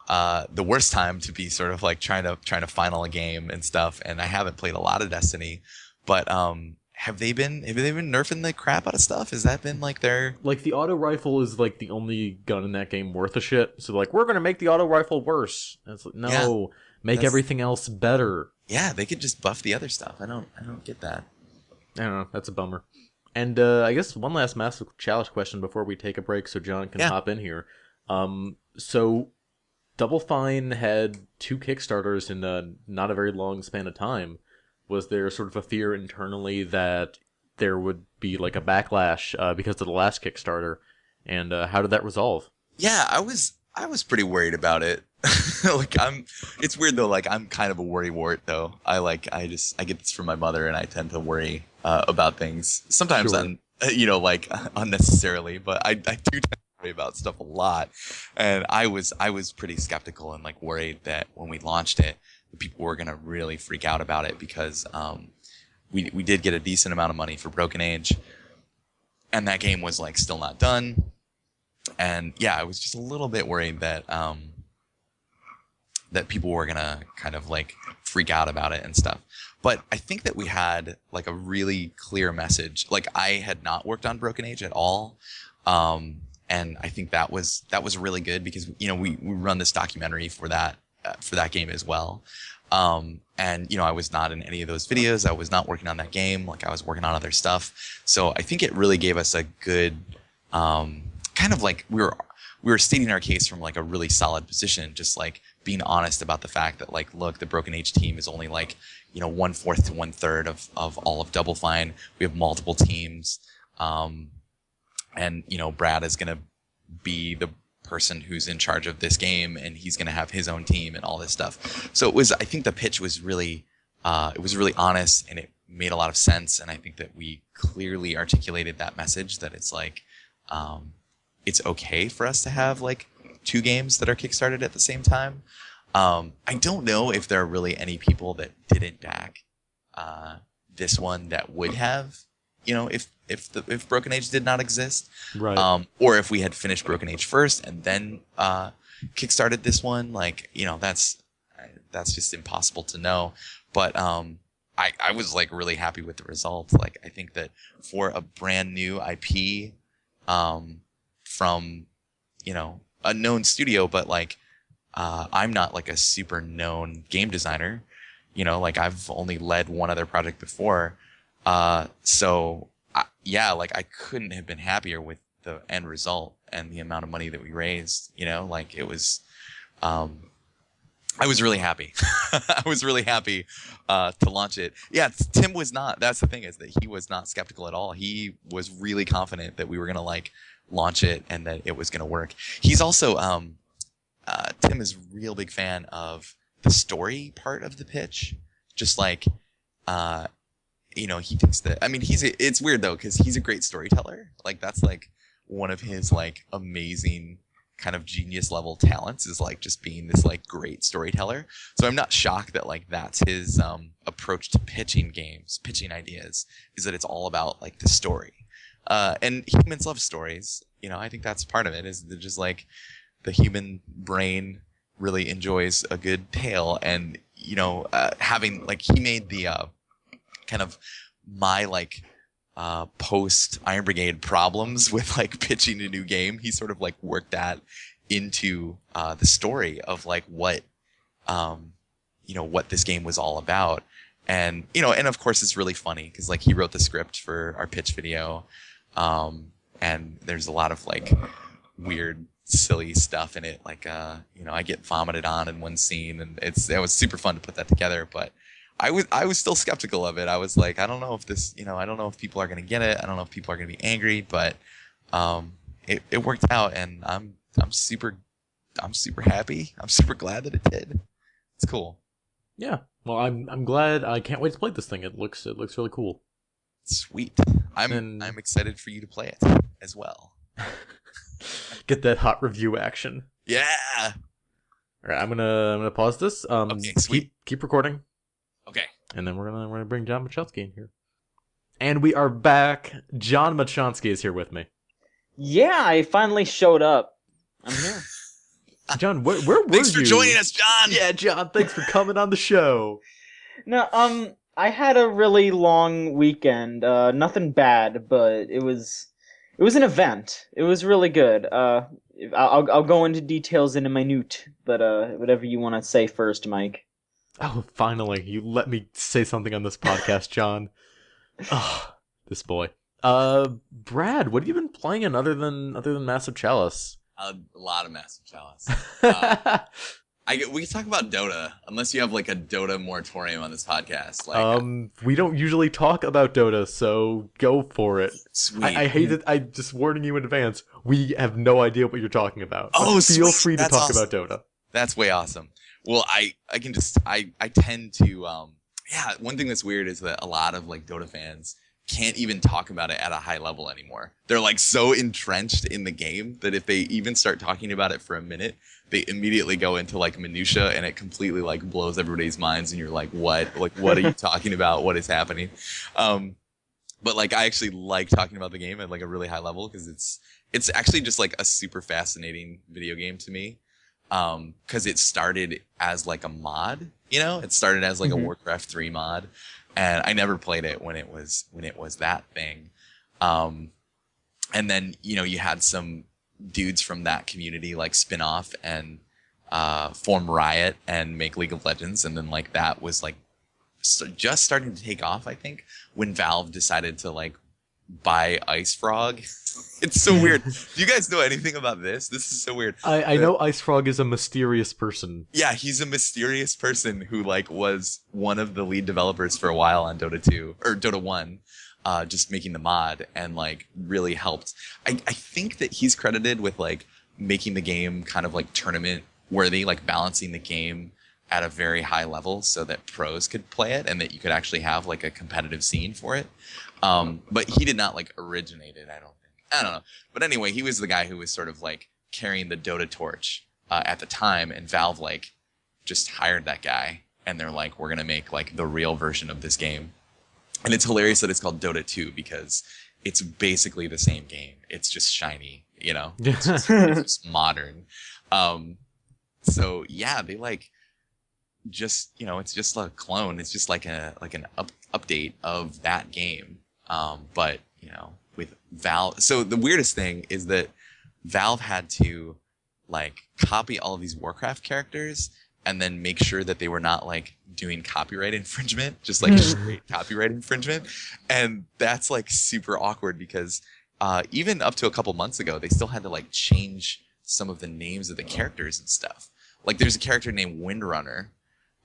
the worst time to be sort of like trying to final a game and stuff, and I haven't played a lot of Destiny, but have they been nerfing the crap out of stuff? Has that been like their the auto rifle is like the only gun in that game worth a shit, so like we're gonna make the auto rifle worse, and it's like, no, yeah, make everything else better. Yeah, they could just buff the other stuff. I don't get that. I don't know, that's a bummer. And I guess one last Massive Chalice question before we take a break so John can hop in here. So Double Fine had 2 Kickstarters in not a very long span of time. Was there sort of a fear internally that there would be like a backlash because of the last Kickstarter? And how did that resolve? Yeah, I was pretty worried about it. It's weird though. Like I'm kind of a worrywart though. I get this from my mother, and I tend to worry about things. Sometimes unnecessarily, but I do tend to worry about stuff a lot. And I was pretty skeptical and like worried that when we launched it, people were gonna really freak out about it, because we did get a decent amount of money for Broken Age, and that game was like still not done. And yeah, I was just a little bit worried that that people were gonna kind of like freak out about it and stuff. But I think that we had like a really clear message. Like I had not worked on Broken Age at all. And I think that was really good, because we run this documentary for that game as well. And I was not in any of those videos. I was not working on that game. Like I was working on other stuff. So I think it really gave us a good kind of like we were stating our case from like a really solid position, just like being honest about the fact that like, look, the Broken Age team is only like 1/4 to 1/3 of all of Double Fine. We have multiple teams. And Brad is going to be the person who's in charge of this game, and he's going to have his own team and all this stuff. So I think the pitch was really, it was really honest, and it made a lot of sense. And I think that we clearly articulated that message, that it's like, it's okay for us to have like 2 games that are kickstarted at the same time. I don't know if there are really any people that didn't back this one that would have, if Broken Age did not exist, right? Or if we had finished Broken Age first and then kickstarted this one, like that's just impossible to know. But I was like really happy with the result. Like I think that for a brand new IP from a known studio, but like I'm not like a super known game designer. Like I've only led one other project before. So like I couldn't have been happier with the end result and the amount of money that we raised. Like it was, I was really happy. I was really happy to launch it. Yeah, Tim was not. That's the thing, is that he was not skeptical at all. He was really confident that we were gonna like launch it and that it was gonna work. He's also Tim is a real big fan of the story part of the pitch. Just like he thinks that, I mean, it's weird though, because he's a great storyteller. Like that's like one of his like amazing kind of genius level talents, is like just being this like great storyteller. So I'm not shocked that like that's his approach to pitching games, pitching ideas, is that it's all about like the story. And humans love stories. I think that's part of it, is that just like the human brain really enjoys a good tale. And having like, he made the kind of my like post Iron Brigade problems with like pitching a new game. He sort of like worked that into the story of like what this game was all about. And and of course it's really funny because like he wrote the script for our pitch video, and there's a lot of like weird silly stuff in it, like I get vomited on in one scene, and it was super fun to put that together. But I was still skeptical of it. I was like, I don't know if this, I don't know if people are gonna get it. I don't know if people are gonna be angry, but it worked out, and I'm super happy. I'm super glad that it did. It's cool. Yeah. Well, I'm glad. I can't wait to play this thing. It looks really cool. Sweet. I'm excited for you to play it as well. Get that hot review action. Yeah. All right, I'm gonna pause this. Okay, sweet. Keep recording. Okay. And then we're gonna bring John Machonsky in here. And we are back. John Machonsky is here with me. Yeah, I finally showed up. I'm here. John, where were you? Thanks for joining us, John. Yeah, John, thanks for coming on the show. No, I had a really long weekend. Nothing bad, but it was an event. It was really good. I'll go into details in a minute, but whatever you want to say first, Mike. Oh, finally, you let me say something on this podcast, John. Oh, this boy. Brad, what have you been playing other than Massive Chalice? A lot of Massive Chalice. We can talk about Dota, unless you have like a Dota moratorium on this podcast. Like, we don't usually talk about Dota, so go for it. Sweet. I hate it. I'm just warning you in advance. We have no idea what you're talking about. Oh, feel sweet. free to That's talk awesome. about Dota. That's way awesome. Well, I tend to one thing that's weird is that a lot of like Dota fans can't even talk about it at a high level anymore. They're like so entrenched in the game that if they even start talking about it for a minute, they immediately go into like minutia, and it completely like blows everybody's minds, and you're like, what? Like, what are you talking about? What is happening? But like, I actually like talking about the game at like a really high level, because it's actually just like a super fascinating video game to me. Because it started as like a mod, it started as like a Warcraft 3 mod, and I never played it when it was that thing. And then you had some dudes from that community like spin off and form Riot and make League of Legends, and then like that was like just starting to take off, I think, when Valve decided to like buy Ice Frog. It's so weird. Do you guys know anything about this? This is so weird. I know Ice Frog is a mysterious person. Yeah, he's a mysterious person who like was one of the lead developers for a while on Dota 2 or Dota 1, just making the mod, and like really helped. I think that he's credited with like making the game kind of like tournament worthy, like balancing the game at a very high level so that pros could play it and that you could actually have like a competitive scene for it. But he did not like originate it, I don't know. But anyway, he was the guy who was sort of like carrying the Dota torch at the time, and Valve like just hired that guy, and they're like, we're gonna make like the real version of this game. And it's hilarious that it's called Dota 2 because it's basically the same game. It's just shiny, it's just modern. So yeah, they like just it's just a clone. It's just like an update of that game. But with Valve. So the weirdest thing is that Valve had to like copy all of these Warcraft characters and then make sure that they were not like doing copyright infringement, just like straight copyright infringement. And that's like super awkward because even up to a couple months ago, they still had to like change some of the names of the characters and stuff. Like there's a character named Windrunner,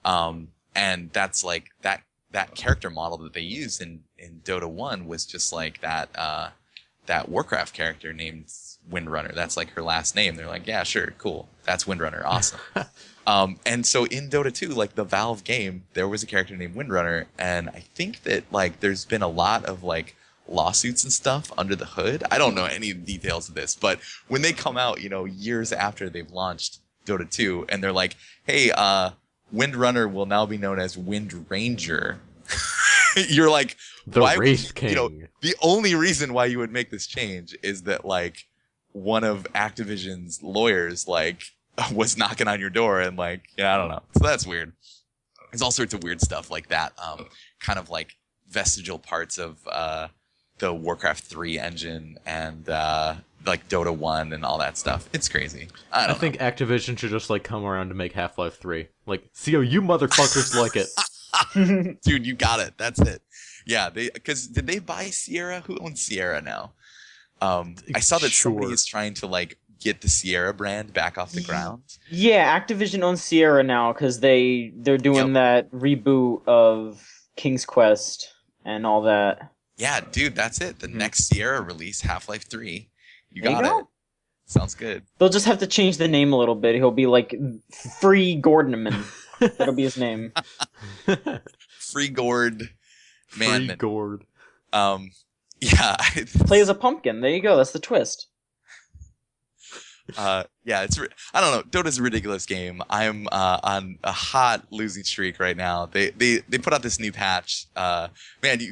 and that's like that character model that they used in Dota 1 was just like that Warcraft character named Windrunner. That's like her last name. They're like, yeah, sure, cool. That's Windrunner. Awesome. And so in Dota 2, like the Valve game, there was a character named Windrunner, and I think that like there's been a lot of like lawsuits and stuff under the hood. I don't know any details of this, but when they come out, years after they've launched Dota 2, and they're like, hey, Windrunner will now be known as Wind Ranger. You're like, The why? Wraith King. The only reason why you would make this change is that like one of Activision's lawyers like was knocking on your door and like, I don't know. So that's weird. There's all sorts of weird stuff like that. Kind of like vestigial parts of the Warcraft 3 engine and like Dota 1 and all that stuff. It's crazy. I think Activision should just like come around to make Half-Life 3. Like, CO, you motherfuckers like it. Dude, you got it. That's it. Yeah, because did they buy Sierra? Who owns Sierra now? I saw that somebody is trying to like get the Sierra brand back off the ground. Yeah, Activision owns Sierra now because they're doing that reboot of King's Quest and all that. Yeah, dude, that's it. The next Sierra release, Half-Life 3. You got go. it. Sounds good. They'll just have to change the name a little bit. He'll be like Free Gordonman. That'll be his name. Free Gord. Man. Free Gord. Yeah. Play as a pumpkin. There you go. That's the twist. Yeah, I don't know. Dota's a ridiculous game. I'm on a hot losing streak right now. They put out this new patch. Man,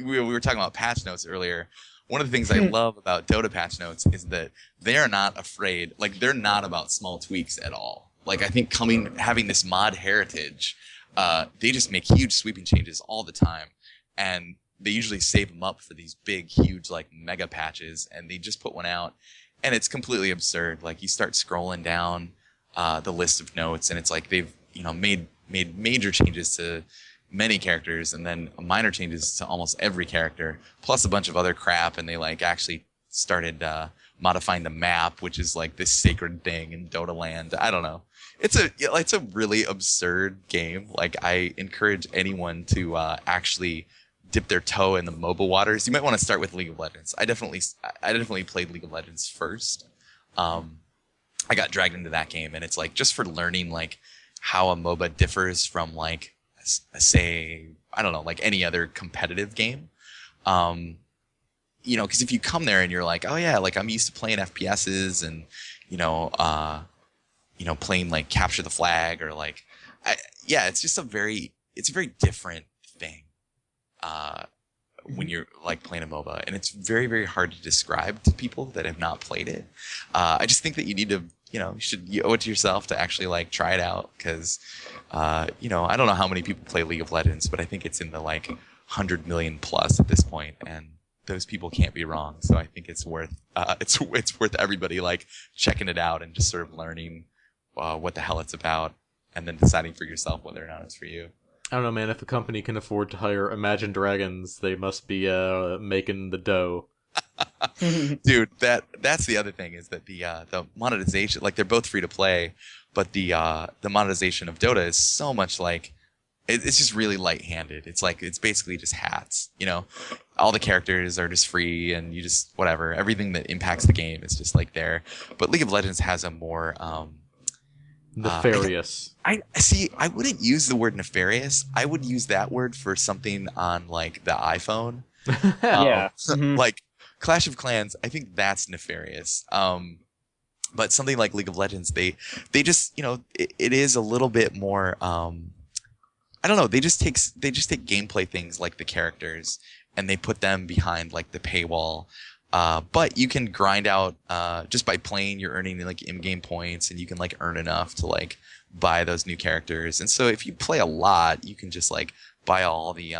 we were talking about patch notes earlier. One of the things I love about Dota patch notes is that they are not afraid. Like, they're not about small tweaks at all. Like, I think having this mod heritage, they just make huge sweeping changes all the time, and they usually save them up for these big, huge, like mega patches, and they just put one out. And it's completely absurd. Like, you start scrolling down the list of notes, and it's like they've made major changes to many characters, and then minor changes to almost every character, plus a bunch of other crap. And they like actually started modifying the map, which is like this sacred thing in Dota land. I don't know. It's a really absurd game. Like, I encourage anyone to actually dip their toe in the MOBA waters. You might want to start with League of Legends. I definitely played League of Legends first. I got dragged into that game, and it's like just for learning like how a MOBA differs from like say, I don't know, like any other competitive game. Because if you come there and you're like, oh yeah, like I'm used to playing FPSs and playing like capture the flag or like, it's a very different thing. When you're like playing a MOBA, and it's very, very hard to describe to people that have not played it. I just think that you need to, you owe it to yourself to actually like try it out, because, I don't know how many people play League of Legends, but I think it's in the like 100 million plus at this point, and those people can't be wrong. So I think it's worth it's worth everybody like checking it out and just sort of learning what the hell it's about, and then deciding for yourself whether or not it's for you. I don't know, man. If a company can afford to hire Imagine Dragons, they must be making the dough. Dude, that's the other thing, is that the monetization, like they're both free to play, but the monetization of Dota is so much like it's just really light-handed. It's like it's basically just hats. All the characters are just free, and you just whatever. Everything that impacts the game is just like there. But League of Legends has a more nefarious. I see. I wouldn't use the word nefarious. I would use that word for something on like the iPhone. Yeah. Like Clash of Clans. I think that's nefarious. But something like League of Legends, they just it is a little bit more. I don't know. They just take gameplay things like the characters, and they put them behind like the paywall. But you can grind out just by playing. You're earning like in-game points, and you can like earn enough to like buy those new characters. And so if you play a lot, you can just like buy all the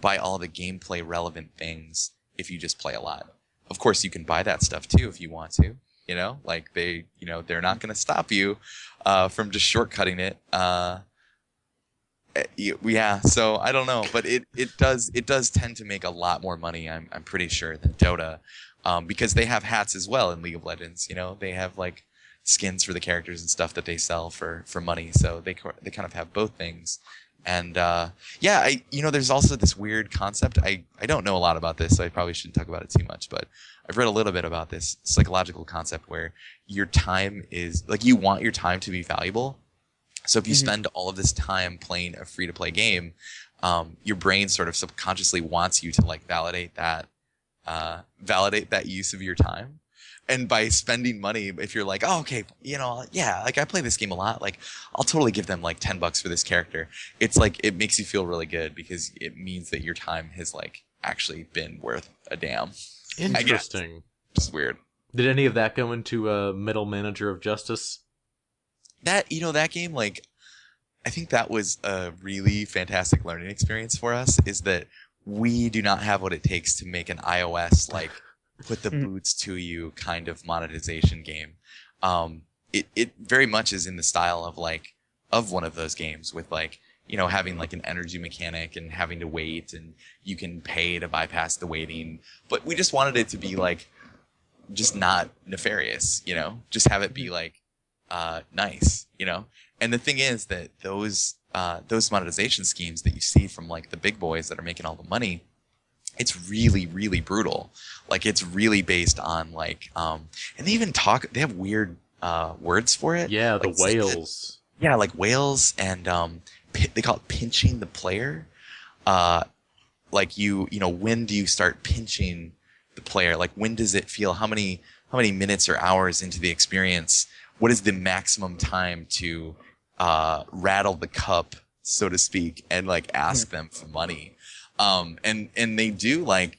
buy all the gameplay relevant things if you just play a lot. Of course, you can buy that stuff too if you want to. Like they're not going to stop you from just shortcutting it. Yeah, so I don't know, but it does tend to make a lot more money, I'm pretty sure, than Dota, because they have hats as well in League of Legends. They have like skins for the characters and stuff that they sell for money, so they kind of have both things. And yeah, there's also this weird concept. I don't know a lot about this, so I probably shouldn't talk about it too much, but I've read a little bit about this psychological concept where your time is like, you want your time to be valuable. So if you spend all of this time playing a free to play game, your brain sort of subconsciously wants you to like validate that use of your time. And by spending money, if you're like, oh, okay, yeah, like I play this game a lot, like I'll totally give them like $10 for this character. It's like, it makes you feel really good because it means that your time has like actually been worth a damn. Interesting. Just weird. Did any of that go into Middle Manager of Justice? That game, like, I think that was a really fantastic learning experience for us, is that we do not have what it takes to make an iOS like put the boots to you kind of monetization game. It very much is in the style of one of those games with like, having like an energy mechanic and having to wait, and you can pay to bypass the waiting. But we just wanted it to be like, just not nefarious, just have it be like, nice, And the thing is that those monetization schemes that you see from like the big boys that are making all the money, it's really, really brutal. Like, it's really based on like, and they have weird words for it. Yeah, the like, whales. Yeah, like whales, and they call it pinching the player. Like when do you start pinching the player? Like, when does it feel? How many minutes or hours into the experience? What is the maximum time to rattle the cup, so to speak, and like ask them for money? And they do like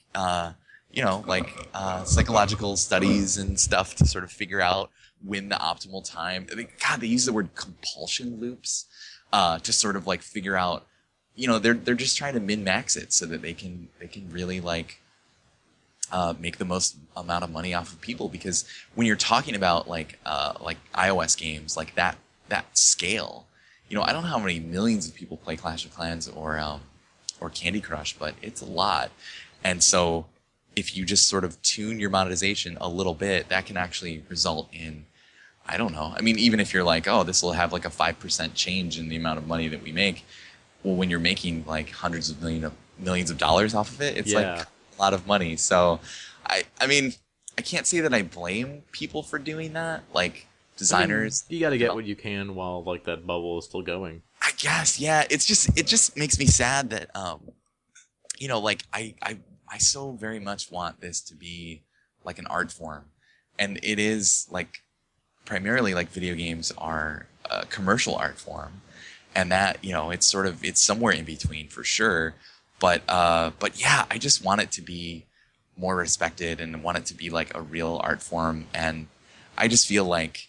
psychological studies and stuff to sort of figure out when the optimal time. They use the word compulsion loops to sort of like figure out. They're just trying to min-max it so that they can really like make the most amount of money off of people. Because when you're talking about like iOS games like that scale, I don't know how many millions of people play Clash of Clans or Candy Crush, but it's a lot. And so if you just sort of tune your monetization a little bit, that can actually result in, I don't know. I mean, even if you're like, oh, this will have like a 5% change in the amount of money that we make. Well, when you're making like hundreds of millions of dollars off of it, it's like a lot of money. So I mean, I can't say that I blame people for doing that. Like, designers, you got to get what you can while like that bubble is still going. I guess, yeah. It just makes me sad that like I so very much want this to be like an art form, and it is like primarily like video games are a commercial art form, and that it's somewhere in between for sure. But yeah, I just want it to be more respected and want it to be like a real art form, and I just feel like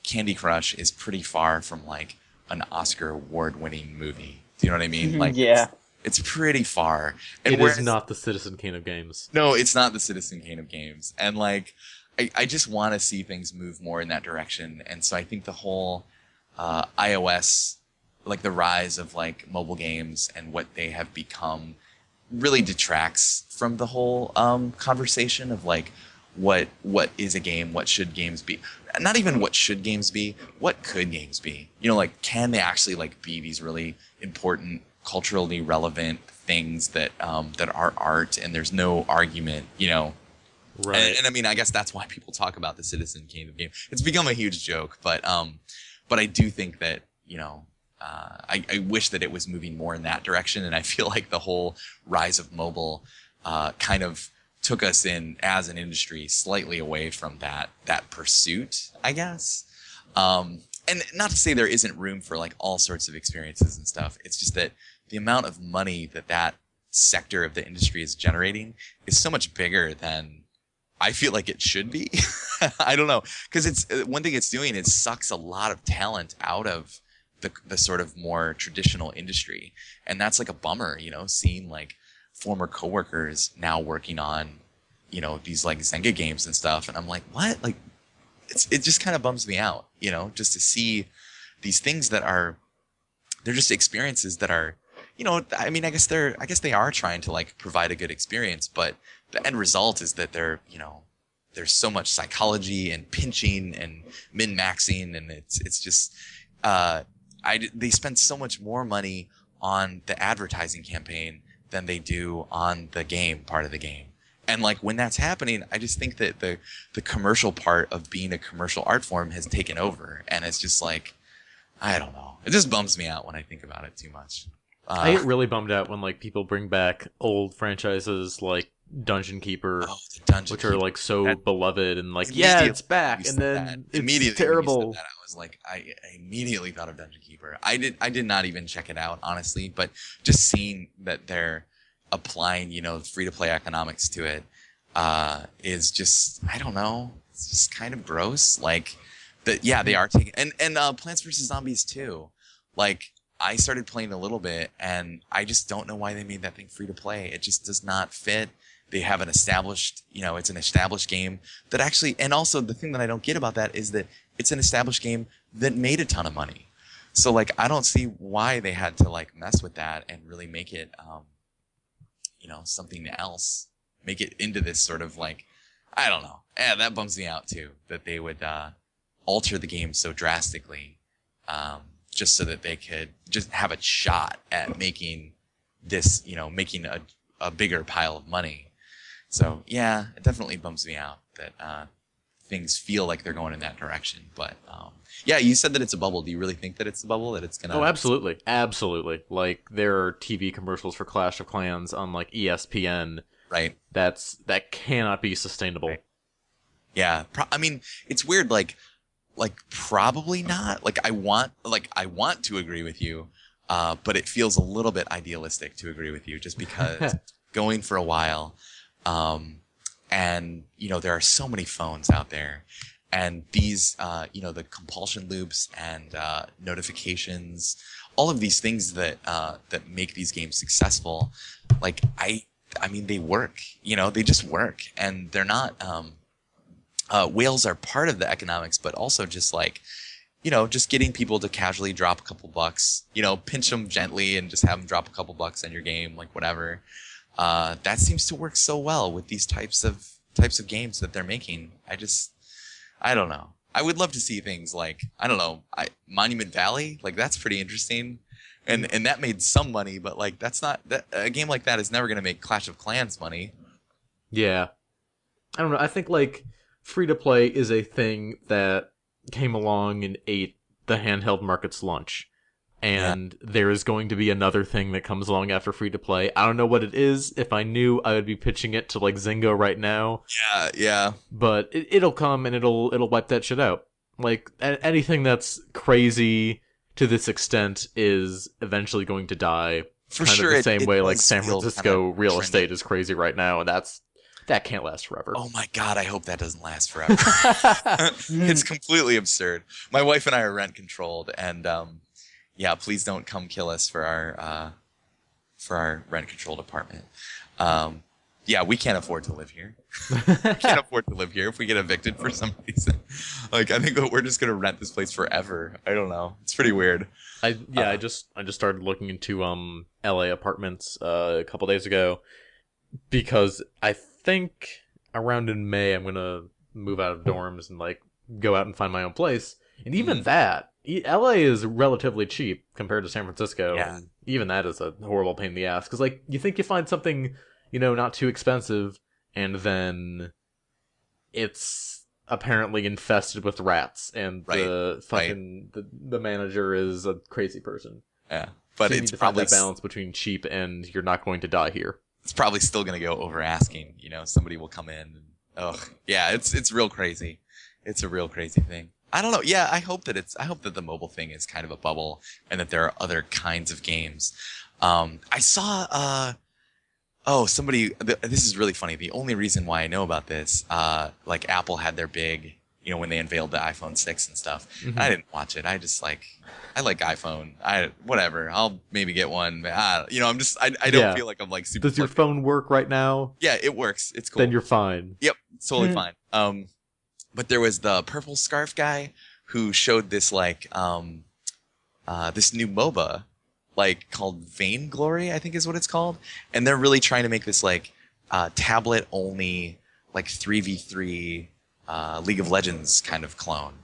Candy Crush is pretty far from like an Oscar award-winning movie. Do you know what I mean? Like, yeah, it's pretty far. And it is not the Citizen Kane of games. No, it's not the Citizen Kane of games. And like, I just want to see things move more in that direction. And so I think the whole iOS, like the rise of like mobile games and what they have become, really detracts from the whole conversation of like what is a game, what should games be. Not even what should games be, what could games be? Like, can they actually like be these really important, culturally relevant things that are art, and there's no argument, Right. And I mean, I guess that's why people talk about the Citizen Kane of game. It's become a huge joke, but I do think that I wish that it was moving more in that direction, and I feel like the whole rise of mobile kind of took us in as an industry slightly away from that pursuit, I guess. And not to say there isn't room for like all sorts of experiences and stuff. It's just that the amount of money that sector of the industry is generating is so much bigger than I feel like it should be. I don't know, because it's one thing it's doing is sucks a lot of talent out of the sort of more traditional industry, and that's like a bummer, seeing like former coworkers now working on these like Zynga games and stuff, and I'm like, what? Like, it just kind of bums me out, just to see these things that are, they're just experiences that are, I mean, I guess they are trying to like provide a good experience, but the end result is that they're, there's so much psychology and pinching and min-maxing, and it's just they spend so much more money on the advertising campaign than they do on the game part of the game. And like when that's happening, I just think that the commercial part of being a commercial art form has taken over, and it's just like, I don't know. It just bums me out when I think about it too much. I get really bummed out when like people bring back old franchises like Dungeon Keeper, the Dungeon which Keeper. are like so beloved, and like yeah, it's back, and then it's immediately terrible. When you said that, I was like, I immediately thought of Dungeon Keeper. I did not even check it out honestly, but just seeing that they're applying free to play economics to it is just, I don't know, it's just kind of gross. Like that, yeah, they are taking and Plants vs Zombies too. Like I started playing a little bit, and I just don't know why they made that thing free to play. It just does not fit. They have an established, it's an established game that actually, and also the thing that I don't get about that is that it's an established game that made a ton of money. So like, I don't see why they had to like mess with that and really make it, something else, make it into this sort of like, I don't know. Yeah, that bums me out too, that they would alter the game so drastically, just so that they could just have a shot at making this, making a bigger pile of money. So yeah, it definitely bums me out that things feel like they're going in that direction. But yeah, you said that it's a bubble. Do you really think that it's a bubble, that it's gonna? Oh, absolutely, absolutely. Like there are TV commercials for Clash of Clans on like ESPN. Right. That cannot be sustainable. Right. Yeah, I mean, it's weird. Like probably not. Like I want to agree with you, but it feels a little bit idealistic to agree with you, just because going for a while, and there are so many phones out there, and these the compulsion loops and notifications, all of these things that make these games successful. Like I mean, they work. They just work, and they're not. Whales are part of the economics, but also just like, just getting people to casually drop a couple bucks, pinch them gently and just have them drop a couple bucks on your game, like whatever. That seems to work so well with these types of games that they're making. I don't know. I would love to see things like, I don't know, Monument Valley, like that's pretty interesting. And that made some money, but like a game like that is never going to make Clash of Clans money. Yeah. I don't know. I think like free to play is a thing that came along and ate the handheld market's lunch. And there is going to be another thing that comes along after free to play. I don't know what it is. If I knew, I would be pitching it to like Zynga right now. Yeah. But it'll come and it'll wipe that shit out. Like anything that's crazy to this extent is eventually going to die. For kind sure. of the same way like San feel Francisco kind of real trendy. estate is crazy right now, and that can't last forever. Oh my God, I hope that doesn't last forever. It's completely absurd. My wife and I are rent controlled, and yeah, please don't come kill us for our rent controlled apartment. Yeah, we can't afford to live here. We can't afford to live here if we get evicted for some reason. Like, I think we're just gonna rent this place forever. I don't know. It's pretty weird. I just started looking into LA apartments a couple days ago, because I think around in May I'm gonna move out of dorms and like go out and find my own place. And even that, LA is relatively cheap compared to San Francisco. Yeah. And even that is a horrible pain in the ass, because like you think you find something not too expensive, and then it's apparently infested with rats, and the fucking the manager is a crazy person. Yeah, but So you it's need to find probably that balance between cheap and you're not going to die here. it's probably still gonna go over asking. Somebody will come in. And, yeah, it's real crazy. It's a real crazy thing. I don't know. Yeah, I hope that the mobile thing is kind of a bubble, and that there are other kinds of games. I saw somebody. This is really funny. The only reason why I know about this, like Apple had their big, when they unveiled the iPhone 6 and stuff. Mm-hmm. I didn't watch it. I like iPhone. Whatever. I'll maybe get one. But I don't feel like I'm like super. Does your phone work right now? Yeah, it works. It's cool. Then you're fine. Yep, it's totally fine. But there was the purple scarf guy who showed this like this new MOBA like called Vainglory, I think is what it's called, and they're really trying to make this like tablet only like 3v3 League of Legends kind of clone,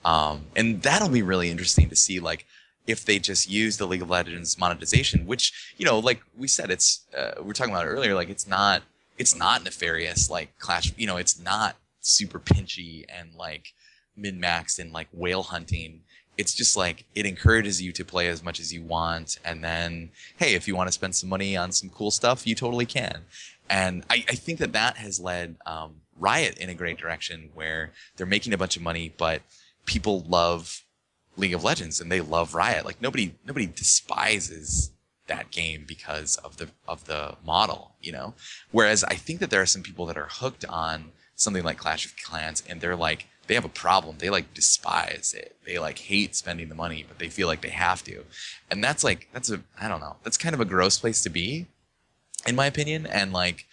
and that'll be really interesting to see. Like if they just use the League of Legends monetization, which, you know, like we said, it's we were talking about it earlier, like it's not nefarious like Clash, you know, it's not super pinchy and like min-maxed and like whale hunting. It's just like it encourages you to play as much as you want, and then hey, if you want to spend some money on some cool stuff, you totally can. And I think that has led Riot in a great direction, where they're making a bunch of money, but people love League of Legends and they love Riot. Like nobody despises that game because of the model, you know. Whereas I think that there are some people that are hooked on something like Clash of Clans, and they're like, they have a problem. They like despise it. They like hate spending the money, but they feel like they have to. And that's I don't know. That's kind of a gross place to be, in my opinion. And like,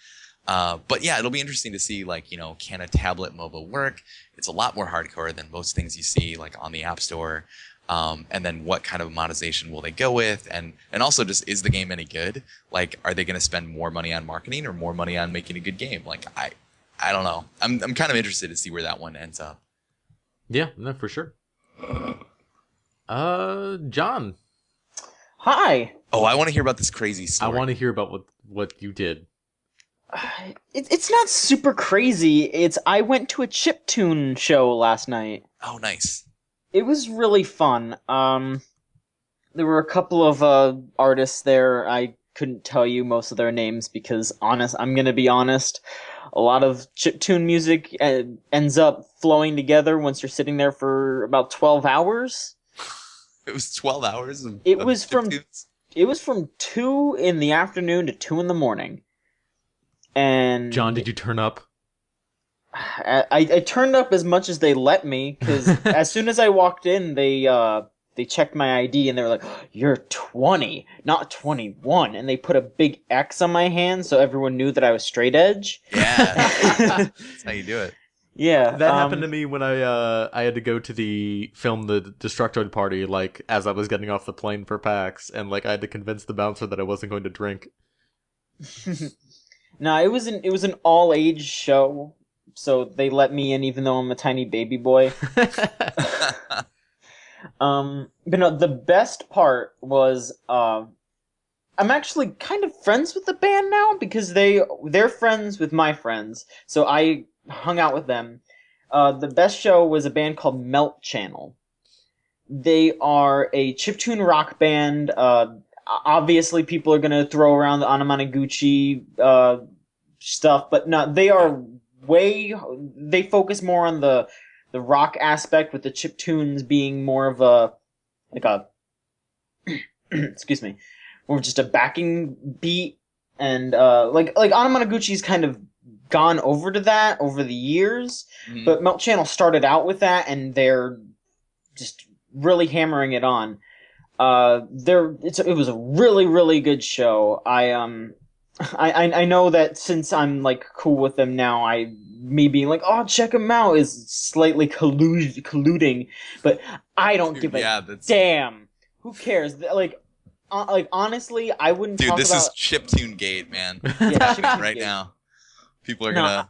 but yeah, it'll be interesting to see, like, you know, can a tablet MOBA work? It's a lot more hardcore than most things you see like on the App Store. And then what kind of monetization will they go with? And also, just, is the game any good? Like, are they going to spend more money on marketing or more money on making a good game? Like, I don't know. I'm kind of interested to see where that one ends up. Yeah, no, for sure. John. Hi. Oh, I want to hear about this crazy story. I want to hear about what you did. It's not super crazy. I went to a chiptune show last night. Oh, nice. It was really fun. There were a couple of artists there. I couldn't tell you most of their names because, I'm gonna be honest, a lot of chiptune music ends up flowing together once you're sitting there for about 12 hours. It was 12 hours of It was chiptunes? It was from 2 in the afternoon to 2 in the morning. And John, did you turn up? I turned up as much as they let me, because as soon as I walked in, they checked my ID and they were like, "You're 20, not 21," and they put a big X on my hand so everyone knew that I was straight edge. Yeah, that's how you do it. Yeah, That happened to me when I had to go to film the Destructoid party, like, as I was getting off the plane for PAX, and like I had to convince the bouncer that I wasn't going to drink. No, it was an all age show, so they let me in even though I'm a tiny baby boy. But no, the best part was I'm actually kind of friends with the band now because they're friends with my friends, so I hung out with them. The best show was a band called Melt Channel. They are a chiptune rock band. Obviously, people are gonna throw around the Anamanaguchi stuff, but no, they focus more on the rock aspect, with the chiptunes being more of a excuse me, more of just a backing beat, and like Anamanaguchi's kind of gone over to that over the years, but Melt Channel started out with that, and they're just really hammering it on. It was a really, really good show. I know that since I'm like cool with them now, me being like, "Oh, check them out," is slightly colluding, but I don't give a damn. Who cares? Like honestly, I wouldn't. Dude, talk this about... is chiptune gate, man. Yeah, Chiptune right now. People are gonna.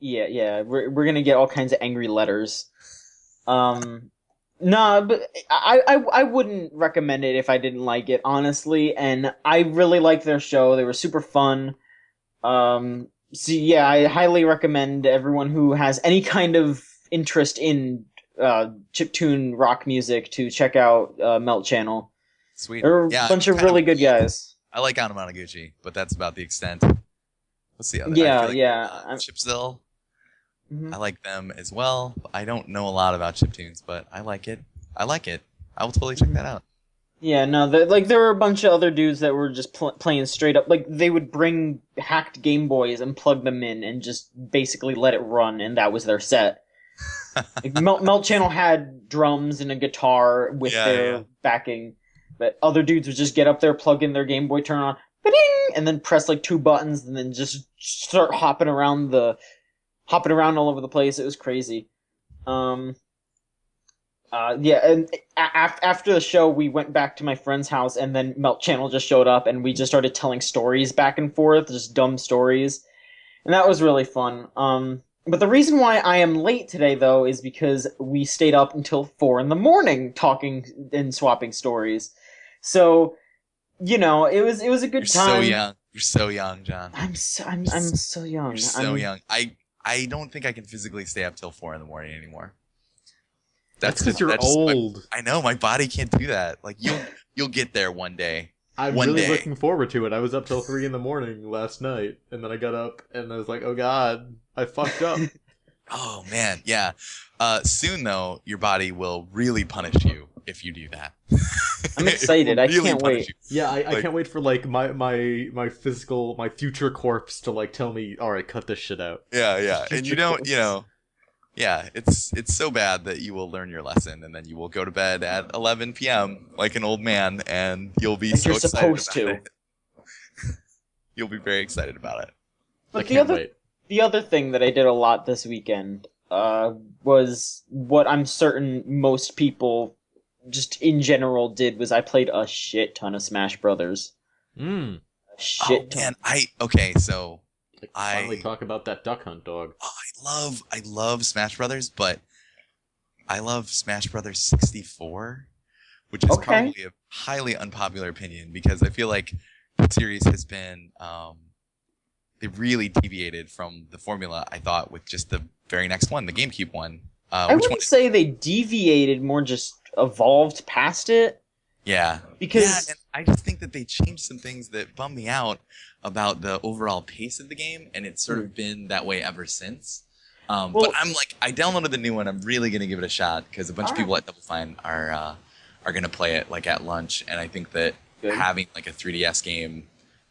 Yeah, we're gonna get all kinds of angry letters. No, but I wouldn't recommend it if I didn't like it, honestly, and I really liked their show. They were super fun. So yeah, I highly recommend everyone who has any kind of interest in chiptune rock music to check out Melt Channel. Sweet. They're a bunch of really good guys. I like Anamanaguchi, but that's about the extent. What's the other? Yeah, I feel like, yeah. Chipzilla. Mm-hmm. I like them as well. I don't know a lot about chiptunes, but I like it. I will totally check that out. Yeah, no, there were a bunch of other dudes that were just playing straight up. Like, they would bring hacked Game Boys and plug them in and just basically let it run, and that was their set. Like, Melt Channel had drums and a guitar with their backing, but other dudes would just get up there, plug in their Game Boy, turn on, ba-ding, and then press like 2 buttons, and then just start hopping around all over the place. It was crazy. Yeah, and after the show, we went back to my friend's house, and then Melt Channel just showed up, and we just started telling stories back and forth, just dumb stories, and that was really fun. But the reason why I am late today, though, is because we stayed up until 4 in the morning talking and swapping stories. So, it was a You're good so time. young. You're so young, John. I'm so young. You're so young. I don't think I can physically stay up till 4 in the morning anymore. That's because you're that's old. I know my body can't do that. Like you'll get there one day. I'm One really day. looking forward to it. I was up till 3 in the morning last night, and then I got up and I was like, "Oh God, I fucked up." Oh man, yeah. Soon though, your body will really punish you if you do that. I'm It will excited. I really can't punish wait. you. Yeah, I Like, can't wait for like my physical, my future corpse to like tell me, "All right, cut this shit out." yeah. And Future corpse. yeah, it's so bad that you will learn your lesson and then you will go to bed at 11 p.m. like an old man and you'll be Like so you're excited supposed about to. it. You'll be very excited about it. I But the can't other wait. the other thing that I did a lot this weekend was what I'm certain most people just in general did was I played a shit ton of Smash Brothers. Mm. A Oh shit ton. man, okay, so Like, finally I talk about that duck hunt, dog. I love Smash Brothers, but I love Smash Brothers 64, which is Okay. probably a highly unpopular opinion because I feel like the series has been they really deviated from the formula I thought with just the very next one, the GameCube one. I Which one? wouldn't say they deviated, more just evolved past it Yeah. Yeah, because and I just think that they changed some things that bummed me out about the overall pace of the game, and it's sort of been that way ever since. But well, I'm like, I downloaded the new one. I'm really gonna give it a shot because a bunch of alright, people at Double Fine are gonna play it like at lunch, and I think that good. having like a 3DS game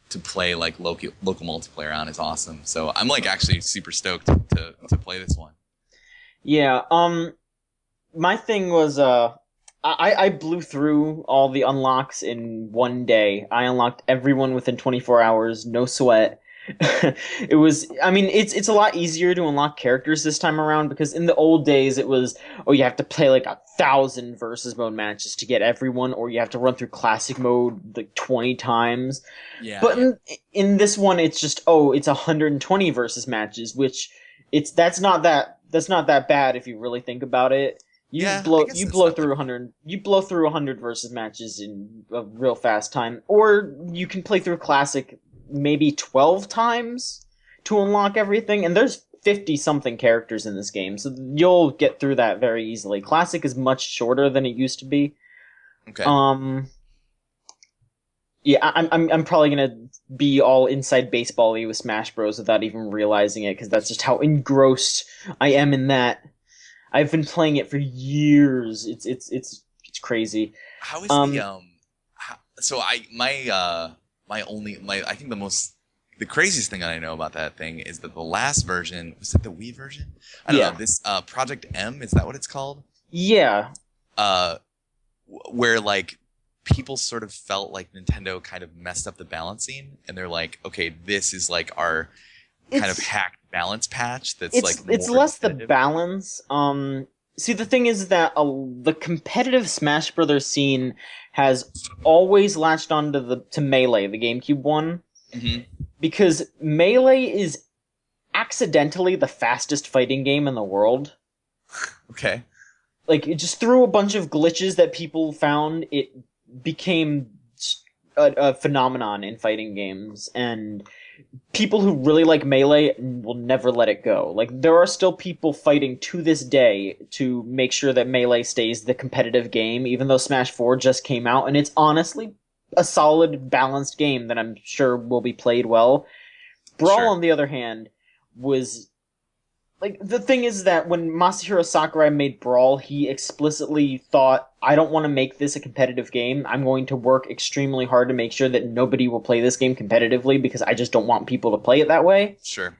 to play like local multiplayer on is awesome. So I'm like actually super stoked to play this one. Yeah, my thing was I blew through all the unlocks in one day. I unlocked everyone within 24 hours, no sweat. I mean, it's a lot easier to unlock characters this time around because in the old days it was, oh, you have to play like 1,000 versus mode matches to get everyone, or you have to run through classic mode like 20 times. Yeah, But yeah, in this one, it's just, oh, it's 120 versus matches, which that's not that bad if you really think about it. You yeah. I blow guess you that's blow not that through bad. 100 you blow through 100 versus matches in a real fast time, or you can play through classic maybe 12 times to unlock everything. And there's 50 something characters in this game, so you'll get through that very easily. Classic is much shorter than it used to be. Okay. Um, yeah, I'm probably gonna be all inside baseball-y with Smash Bros. Without even realizing it, because that's just how engrossed I am in that. I've been playing it for years. It's crazy. How is the Um, so my I think the craziest thing that I know about that thing is that the last version, was it the Wii version? I don't know. yeah, This Project M, is that what it's called? yeah. Uh where like people sort of felt like Nintendo kind of messed up the balancing and they're like, okay, this is like our kind of It's hacked balance patch that's like it's more less the definitive. balance. See, the thing is that the competitive Smash Brothers scene has always latched onto the to Melee, the GameCube one, Hmm. because Melee is accidentally the fastest fighting game in the world. Okay. Like, it just through a bunch of glitches that people found, it became a phenomenon in fighting games, and people who really like Melee will never let it go. Like, there are still people fighting to this day to make sure that Melee stays the competitive game, even though Smash 4 just came out, and it's honestly a solid, balanced game that I'm sure will be played well. Brawl, Sure. on the other hand, was like, the thing is that when Masahiro Sakurai made Brawl, he explicitly thought, I don't want to make this a competitive game. I'm going to work extremely hard to make sure that nobody will play this game competitively because I just don't want people to play it that way. Sure.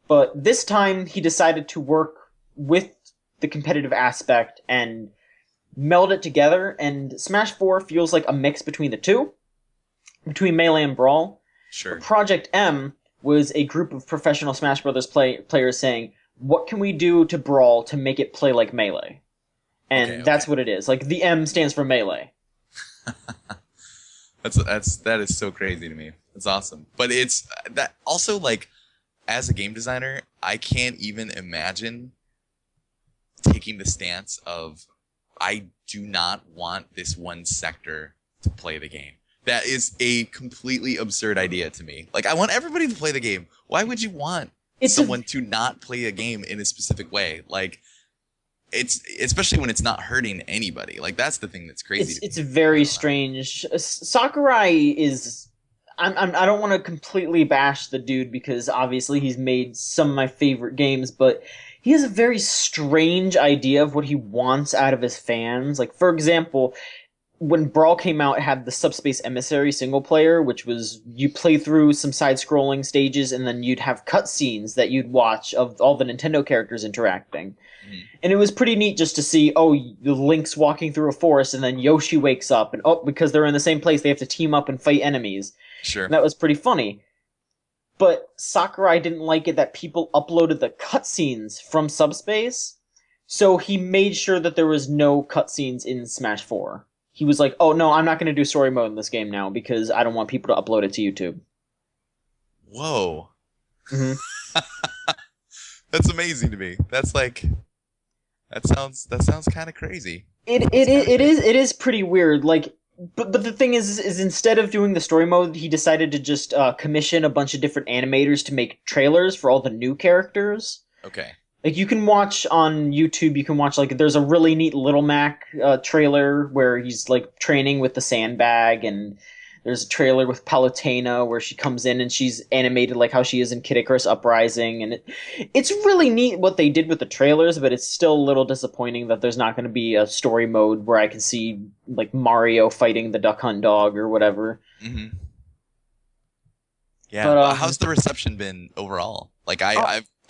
But this time he decided to work with the competitive aspect and meld it together, and Smash 4 feels like a mix between the two, between Melee and Brawl. Sure. Project M was a group of professional Smash Brothers players saying, "What can we do to Brawl to make it play like Melee?" And Okay, that's okay. what it is. Like, the M stands for Melee. That is so crazy to me. That's awesome. But it's that also like as a game designer, I can't even imagine taking the stance of I do not want this one sector to play the game. That is a completely absurd idea to me. Like, I want everybody to play the game. Why would you want someone to not play a game in a specific way? Like, it's especially when it's not hurting anybody. Like, that's the thing that's crazy. It's very strange. Sakurai is. I don't want to completely bash the dude because obviously he's made some of my favorite games, but he has a very strange idea of what he wants out of his fans. Like, for example, when Brawl came out, it had the Subspace Emissary single player, which was you play through some side-scrolling stages, and then you'd have cutscenes that you'd watch of all the Nintendo characters interacting. Mm. And it was pretty neat just to see, the Link's walking through a forest, and then Yoshi wakes up, and because they're in the same place, they have to team up and fight enemies. Sure. And that was pretty funny. But Sakurai didn't like it that people uploaded the cutscenes from Subspace, so he made sure that there was no cutscenes in Smash 4. He was like, oh, no, I'm not going to do story mode in this game now because I don't want people to upload it to YouTube. Whoa. Mm-hmm. That's amazing to me. That's like... That sounds kind of crazy. It is pretty weird. Like, but the thing is instead of doing the story mode, he decided to just commission a bunch of different animators to make trailers for all the new characters. Okay. Like, you can watch on YouTube, there's a really neat Little Mac trailer where he's, like, training with the sandbag, and there's a trailer with Palutena where she comes in and she's animated like how she is in Kid Icarus Uprising, and it's really neat what they did with the trailers, but it's still a little disappointing that there's not going to be a story mode where I can see, like, Mario fighting the Duck Hunt dog or whatever. Mm-hmm. Yeah, but, how's the reception been overall? Like,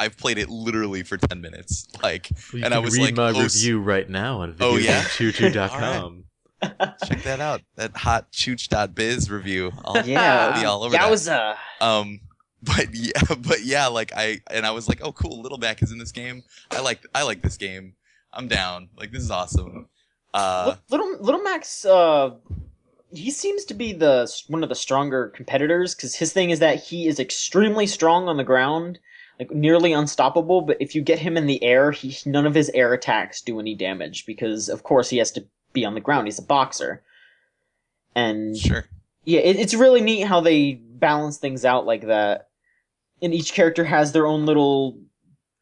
I've played it literally for 10 minutes. Like, well, and I was read like, my review right now on videogamechoochoo.com. Right. Check that out. That hot chooch.biz review. I'll be all over Yowza. that. But yeah, like I was like, oh cool, Little Mac is in this game. I like this game. I'm down. Like, this is awesome. Little Mac's he seems to be one of the stronger competitors because his thing is that he is extremely strong on the ground, like nearly unstoppable. But if you get him in the air, none of his air attacks do any damage because, of course, he has to be on the ground. He's a boxer, and sure, yeah, it's really neat how they balance things out like that. And each character has their own little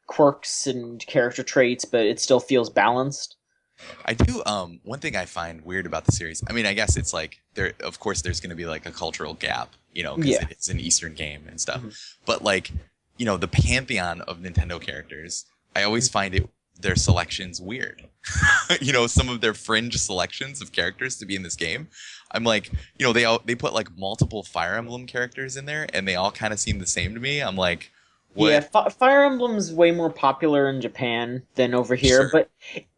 quirks and character traits, but it still feels balanced. I do. One thing I find weird about the series, I mean, I guess it's like of course, there's going to be like a cultural gap, because it's an Eastern game and stuff. Mm-hmm. But like, the pantheon of Nintendo characters, I always find their selections weird. Some of their fringe selections of characters to be in this game. I'm like, they put like multiple Fire Emblem characters in there, and they all kind of seem the same to me. I'm like, what? Yeah, Fire Emblem's way more popular in Japan than over here, sure. But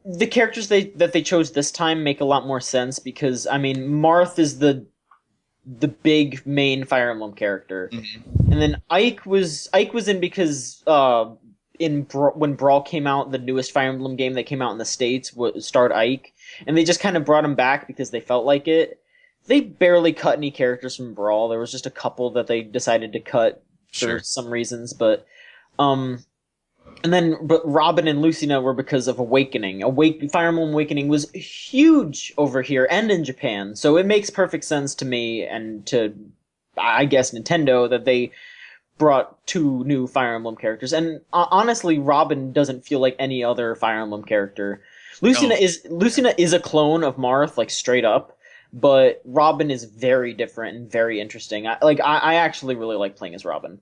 the characters that they chose this time make a lot more sense because, I mean, Marth is the big main Fire Emblem character, mm-hmm. And then Ike was in because when Brawl came out, the newest Fire Emblem game that came out in the States starred Ike, and they just kind of brought him back because they felt like it. They barely cut any characters from Brawl. There was just a couple that they decided to cut for some reasons, but Robin and Lucina were because of Awakening. Fire Emblem Awakening was huge over here and in Japan, so it makes perfect sense to me and to, I guess, Nintendo that they brought 2 new Fire Emblem characters. And honestly, Robin doesn't feel like any other Fire Emblem character. Lucina is a clone of Marth, like straight up, but Robin is very different and very interesting. I actually really like playing as Robin.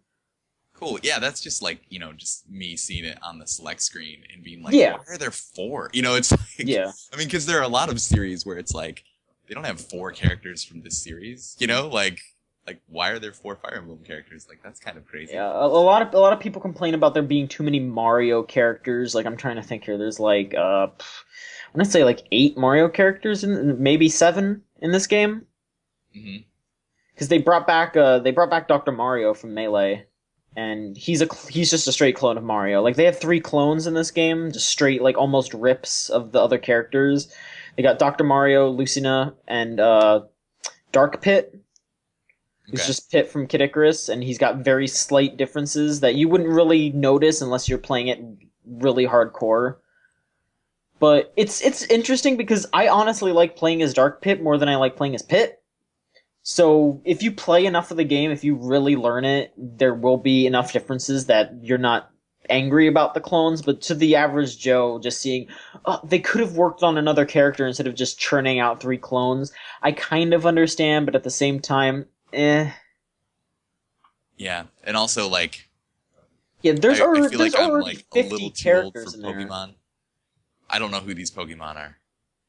Cool. Yeah, that's just like, just me seeing it on the select screen and being like, yeah. Why are there 4? It's like, yeah. I mean, because there are a lot of series where it's like, they don't have 4 characters from this series, like why are there 4 Fire Emblem characters? Like, that's kind of crazy. Yeah, a lot of people complain about there being too many Mario characters. Like, I'm trying to think here. There's like, I want to say like 8 Mario characters, maybe 7 in this game. Mm-hmm. Because they brought back Dr. Mario from Melee. And he's just a straight clone of Mario. Like, they have 3 clones in this game, just straight, like, almost rips of the other characters. They got Dr. Mario, Lucina, and Dark Pit. He's Okay. just Pit from Kid Icarus, and he's got very slight differences that you wouldn't really notice unless you're playing it really hardcore. But it's interesting because I honestly like playing as Dark Pit more than I like playing as Pit. So if you play enough of the game, if you really learn it, there will be enough differences that you're not angry about the clones. But to the average Joe, just seeing, oh, they could have worked on another character instead of just churning out 3 clones, I kind of understand, but at the same time, eh. Yeah, and also like Yeah, I feel there's like I'm already like a 50 little too old for characters in there. Pokemon. I don't know who these Pokemon are.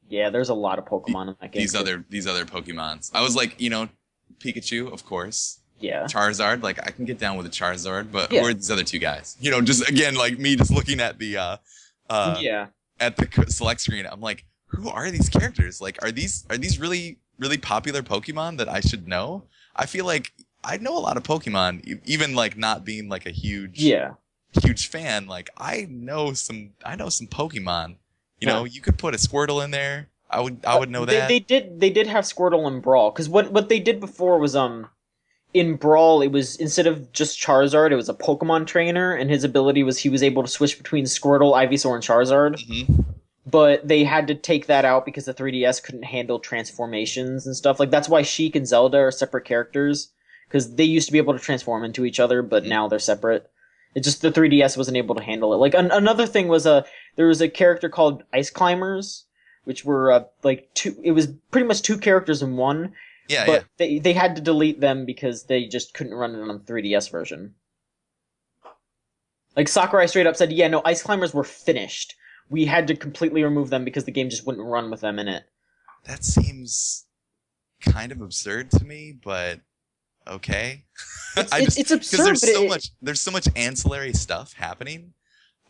Yeah, there's a lot of Pokemon in that game. These other Pokemons. I was like, Pikachu, of course. Yeah. Charizard, like I can get down with a Charizard, but Yeah. who are these other two guys? Just again, like me just looking at the Yeah. at the select screen, I'm like, who are these characters? Like, are these really really popular Pokemon that I should know? I feel like I know a lot of Pokemon, even like not being like a Yeah. huge fan. Like I know some Pokemon. Huh. You could put a Squirtle in there. I would know that. They did have Squirtle in Brawl because what they did before was in Brawl it was instead of just Charizard it was a Pokemon trainer and his ability was he was able to switch between Squirtle, Ivysaur, and Charizard. Hmm. But they had to take that out because the 3DS couldn't handle transformations and stuff. Like that's why Sheik and Zelda are separate characters because they used to be able to transform into each other, but now they're separate. It just the 3DS wasn't able to handle it. Like another thing was there was a character called Ice Climbers, which were like two. It was pretty much 2 characters in one, Yeah, but yeah. they had to delete them because they just couldn't run it on the 3DS version. Like Sakurai straight up said, "Yeah, no, Ice Climbers were finished. We had to completely remove them because the game just wouldn't run with them in it." That seems kind of absurd to me, but okay. It's because absurd, but there's so much ancillary stuff happening,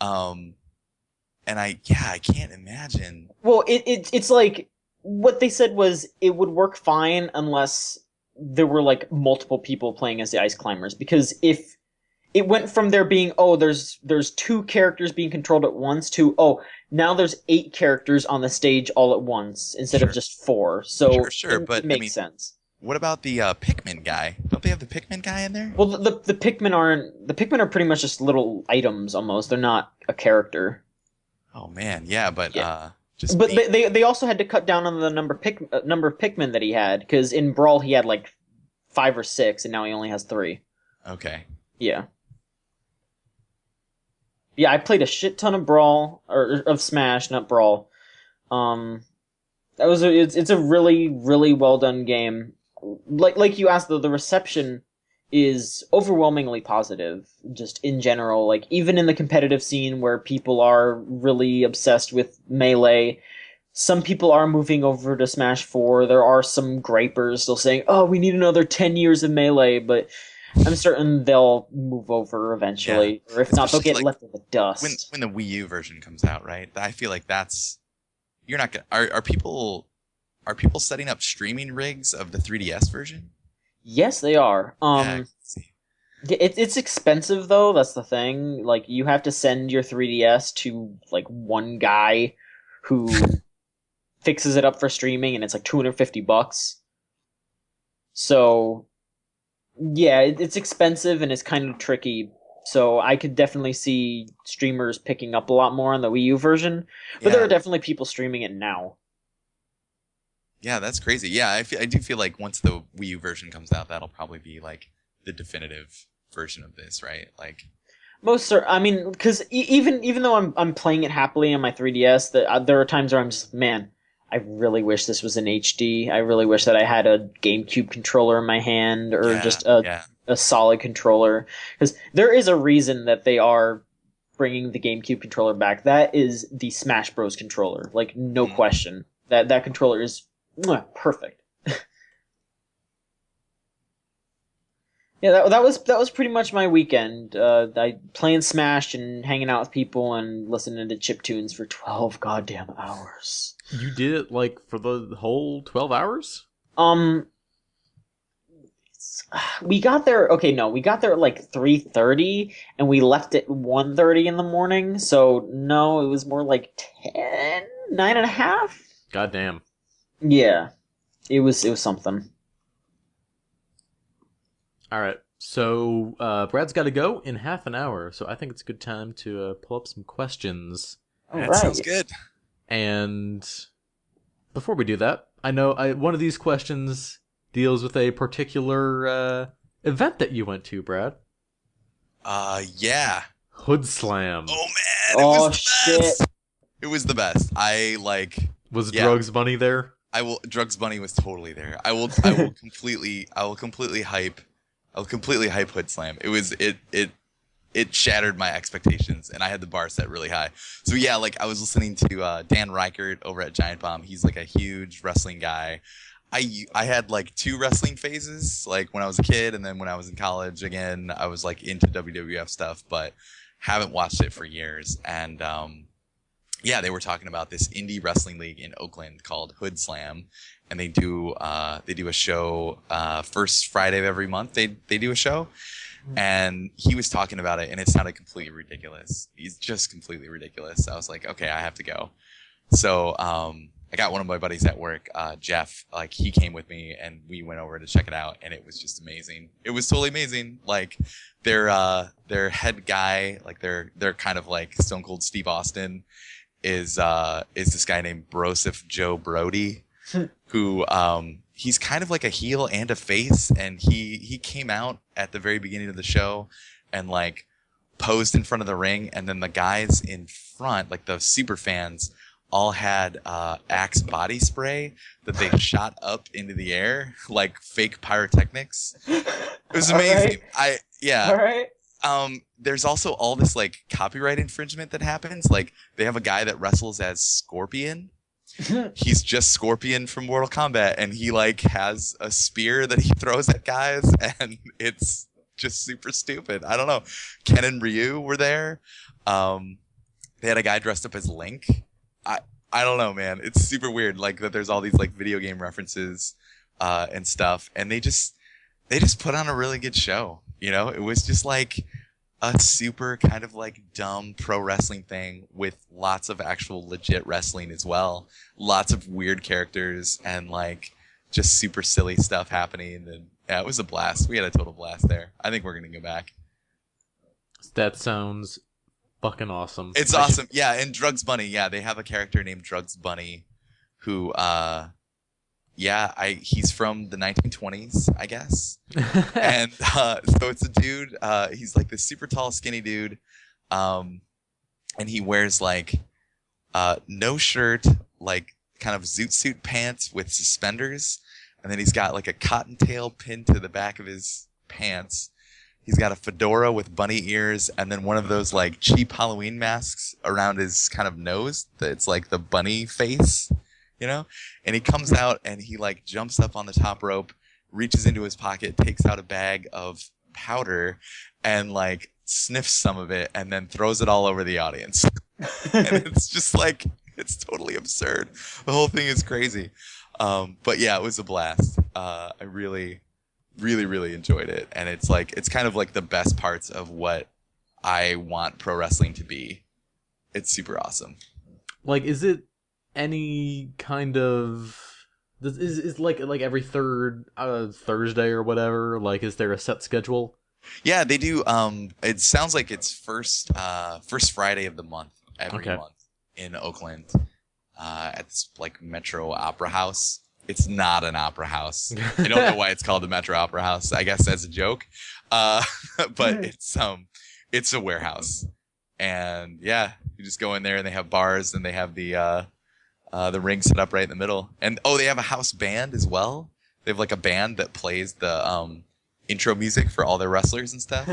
and I can't imagine. well, it's like what they said was it would work fine unless there were like multiple people playing as the Ice Climbers because if it went from there being there's 2 characters being controlled at once to now there's 8 characters on the stage all at once instead of Sure, just 4. So sure, it but I makes mean, sense. what about the Pikmin guy? Don't they have the Pikmin guy in there? Well, the Pikmin are pretty much just little items almost. They're not a character. Oh man, yeah, but Yeah. just But being they also had to cut down on the number of Pikmin that he had because in Brawl he had like 5 or 6 and now he only has 3. okay. Yeah. Yeah, I played a shit ton of Brawl or of Smash, not Brawl. Um, it's a really really well done game. Like you asked though, the reception is overwhelmingly positive. Just in general, like even in the competitive scene where people are really obsessed with Melee, some people are moving over to Smash 4. There are some gripers still saying, "Oh, we need another 10 years of Melee," but I'm certain they'll move over Yeah, eventually, or if not, they'll especially get like left in the dust. when the Wii U version comes out, right? I feel like that's you're not gonna are people setting up streaming rigs of the 3DS version? Yes, they are. Yeah, I can see. It's expensive though. That's the thing. Like you have to send your 3DS to like one guy who fixes it up for streaming, and it's like $250. So yeah, it's expensive and it's kind of tricky. So I could definitely see streamers picking up a lot more on the Wii U version, but there Yeah, are definitely people streaming it now. yeah, that's crazy. Yeah, I do feel like once the Wii U version comes out, that'll probably be like the definitive version of this, right? Like, I mean, because even though I'm playing it happily on my 3DS, there are times where I'm just man, I really wish this was in HD. I really wish that I had a GameCube controller in my hand or yeah, just a yeah. a solid controller. Because there is a reason that they are bringing the GameCube controller back. That is the Smash Bros. Controller, like no Mm. question. That controller is perfect. Yeah, that was pretty much my weekend. I playing Smash and hanging out with people and listening to chiptunes for 12 goddamn hours. You did it like for the whole 12 hours? Um, we got there. Okay, no, we got there at like 3:30, and we left at 1:30 in the morning. So no, it was more like 10, 9.5. Goddamn. Yeah, it was something. All right. So Brad's got to go in half an hour, so I think it's a good time to pull up some questions. All That sounds right. good. And before we do that, I know one of these questions deals with a particular event that you went to, Brad. Yeah. Hoodslam. Oh man, it was Oh the shit. best. It was the best. Was Yeah. Drugs Bunny there? Drugs Bunny was totally there. I will completely hype Hood Slam. It shattered my expectations, and I had the bar set really high. So yeah, like I was listening to Dan Reichert over at Giant Bomb. He's like a huge wrestling guy. I had like two wrestling phases, like when I was a kid, and then when I was in college again, I was like into WWF stuff, but haven't watched it for years. And yeah, they were talking about this indie wrestling league in Oakland called Hoodslam, and they do a show first Friday of every month. They do a show, and he was talking about it, and it sounded completely ridiculous. He's just completely ridiculous. I was like, okay, I have to go. So I got one of my buddies at work, Jeff. Like he came with me, and we went over to check it out, and it was just amazing. It was totally amazing. Like their head guy, like their kind of like Stone Cold Steve Austin, is this guy named Broseph Joe Brody, who he's kind of like a heel and a face, and he came out at the very beginning of the show and like posed in front of the ring, and then the guys in front, like the super fans, all had Axe body spray that they shot up into the air like fake pyrotechnics. It was amazing. All right. There's also all this like copyright infringement that happens. Like they have a guy that wrestles as Scorpion. He's just Scorpion from Mortal Kombat, and he like has a spear that he throws at guys, and it's just super stupid. I don't know. Ken and Ryu were there. They had a guy dressed up as Link. I don't know, man. It's super weird. Like that there's all these like video game references and stuff, and they just put on a really good show. You know, it was just like a super kind of like dumb pro wrestling thing with lots of actual legit wrestling as well. Lots of weird characters and like just super silly stuff happening. And yeah, it was a blast. We had a total blast there. I think we're going to go back. That sounds fucking awesome. It's awesome. Yeah. And Drugs Bunny. Yeah. They have a character named Drugs Bunny who, he's from the 1920s, I guess. And so it's a dude. He's like this super tall, skinny dude, and he wears like no shirt, like kind of zoot suit pants with suspenders, and then he's got like a cottontail pinned to the back of his pants. He's got a fedora with bunny ears, and then one of those like cheap Halloween masks around his kind of nose. That's like the bunny face. You know, and he comes out and he like jumps up on the top rope, reaches into his pocket, takes out a bag of powder, and like sniffs some of it, and then throws it all over the audience. And it's just like it's totally absurd. The whole thing is crazy. But yeah, it was a blast. I really, really, really enjoyed it, and it's kind of like the best parts of what I want pro wrestling to be. It's super awesome. Like, is it any kind of is like every third Thursday or whatever? Like, is there a set schedule? Yeah, they do. It sounds like it's first Friday of the month every month in Oakland, at this like Metro Opera House. It's not an opera house. I don't know why it's called the Metro Opera House. I guess that's a joke, but it's a warehouse, and yeah, you just go in there and they have bars and they have the ring set up right in the middle. And they have a house band as well. They have like a band that plays the intro music for all their wrestlers and stuff.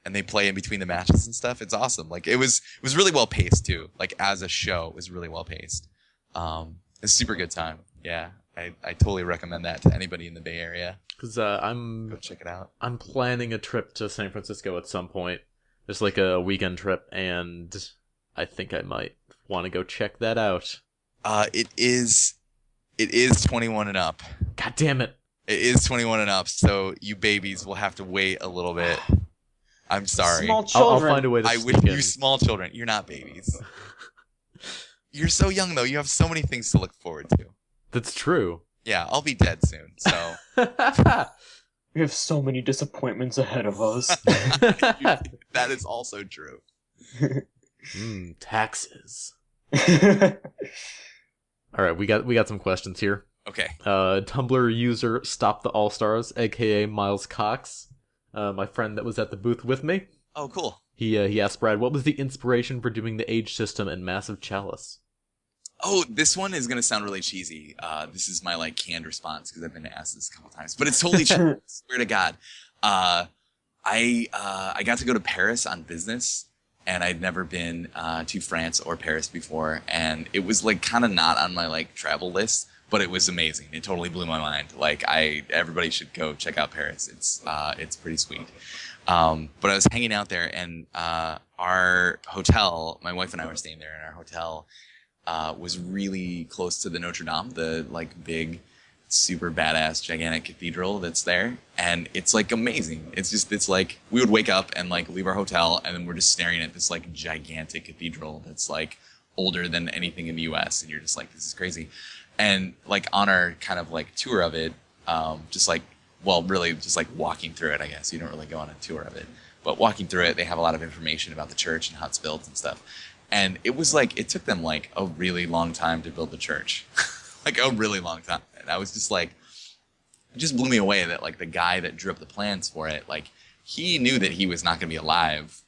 And they play in between the matches and stuff. It's awesome. Like it was really well paced too. Like as a show, it was really well paced. It's a super good time. Yeah. I totally recommend that to anybody in the Bay Area. Because go check it out. I'm planning a trip to San Francisco at some point. Just like a weekend trip, and I think I might want to go check that out. It is 21 and up. God damn it. It is 21 and up, so you babies will have to wait a little bit. I'm sorry. Small children. I'll find a way to I wish you small children. You're not babies. You're so young, though. You have so many things to look forward to. That's true. Yeah, I'll be dead soon, so. We have so many disappointments ahead of us. That is also true. Taxes. All right, we got some questions here. Okay. Tumblr user Stop the All Stars, aka Miles Cox, my friend that was at the booth with me. Oh, cool. He asked Brad, what was the inspiration for doing the age system in Massive Chalice? Oh, this one is gonna sound really cheesy. This is my like canned response because I've been asked this a couple times, but it's totally true. Swear to God. I got to go to Paris on business, and I'd never been to France or Paris before, and it was like kind of not on my like travel list, but it was amazing. It totally blew my mind. Like everybody should go check out Paris. It's pretty sweet. But I was hanging out there, and our hotel, my wife and I were staying there, and our hotel was really close to the Notre Dame, the like big, super badass, gigantic cathedral that's there, and it's like amazing. It's like we would wake up and like leave our hotel, and then we're just staring at this like gigantic cathedral that's like older than anything in the U.S. and you're just like, this is crazy. And like on our kind of like tour of it, just like, well, really just like walking through it, I guess. You don't really go on a tour of it, but walking through it, they have a lot of information about the church and how it's built and stuff. And it was like, it took them like a really long time to build the church. Like a really long time. And I was just like, it just blew me away that like the guy that drew up the plans for it, like he knew that he was not going to be alive,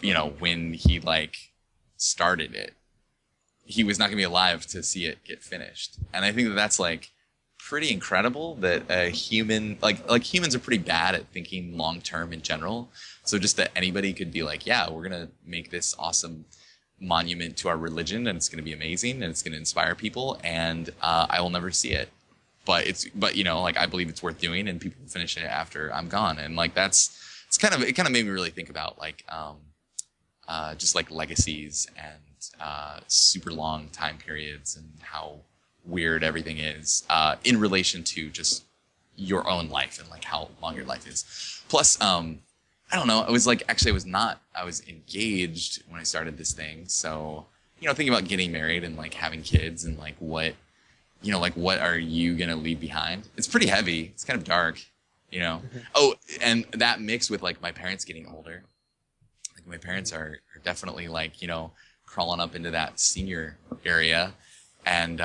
you know, when he like started it. He was not going to be alive to see it get finished. And I think that that's like pretty incredible that a human, like humans are pretty bad at thinking long term in general. So just that anybody could be like, yeah, we're going to make this awesome monument to our religion, and it's going to be amazing, and it's going to inspire people, and I will never see it, but you know, like I believe it's worth doing, and people will finish it after I'm gone. And like it kind of made me really think about like just like legacies and super long time periods, and how weird everything is in relation to just your own life and like how long your life is. Plus I don't know. I was engaged when I started this thing. So, you know, thinking about getting married and like having kids and like what are you going to leave behind? It's pretty heavy. It's kind of dark, you know? Oh, and that mixed with like my parents getting older. Like my parents are definitely like, you know, crawling up into that senior area. And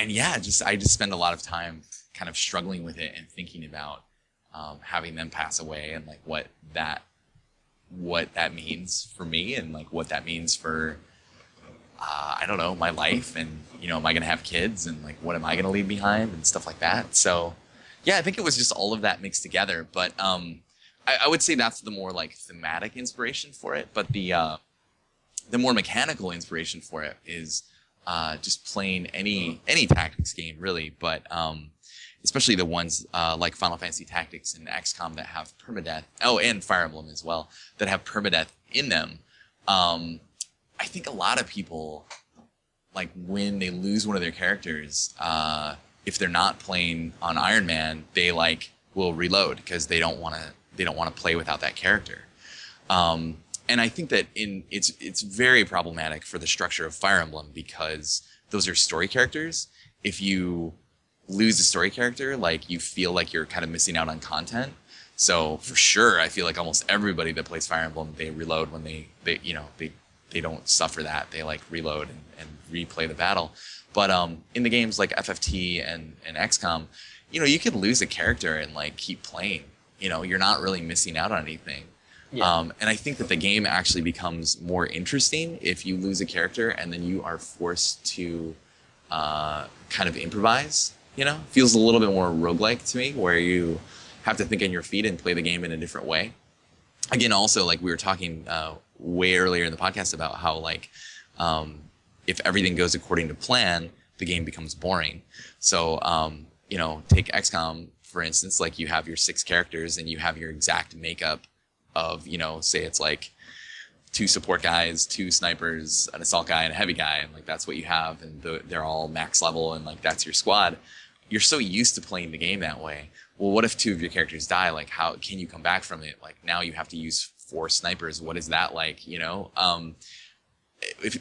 yeah, I just spend a lot of time kind of struggling with it and thinking about having them pass away, and like what that means for me, and like what that means for I don't know, my life, and you know, am I gonna have kids, and like what am I gonna leave behind and stuff like that. So yeah, I think it was just all of that mixed together. But I would say that's the more like thematic inspiration for it. But the more mechanical inspiration for it is just playing any tactics game really, but especially the ones like Final Fantasy Tactics and XCOM that have permadeath. Oh, and Fire Emblem as well, that have permadeath in them. I think a lot of people, like when they lose one of their characters, if they're not playing on Iron Man, they like will reload because they don't want to play without that character. And I think that it's very problematic for the structure of Fire Emblem, because those are story characters. If you lose a story character, like you feel like you're kind of missing out on content. So for sure, I feel like almost everybody that plays Fire Emblem, they reload when they don't suffer that. They like reload and replay the battle. But in the games like FFT and XCOM, you know, you can lose a character and like keep playing. You know, you're not really missing out on anything. Yeah. And I think that the game actually becomes more interesting if you lose a character and then you are forced to kind of improvise. You know, feels a little bit more roguelike to me, where you have to think on your feet and play the game in a different way. Again, also, like we were talking way earlier in the podcast about how like if everything goes according to plan, the game becomes boring. So, you know, take XCOM, for instance, like you have your 6 characters and you have your exact makeup of, you know, say it's like 2 support guys, 2 snipers, an assault guy, and a heavy guy, and like that's what you have, and they're all max level, and like that's your squad. You're so used to playing the game that way. Well, what if 2 of your characters die? Like, how can you come back from it? Like, now you have to use 4 snipers. What is that like, you know?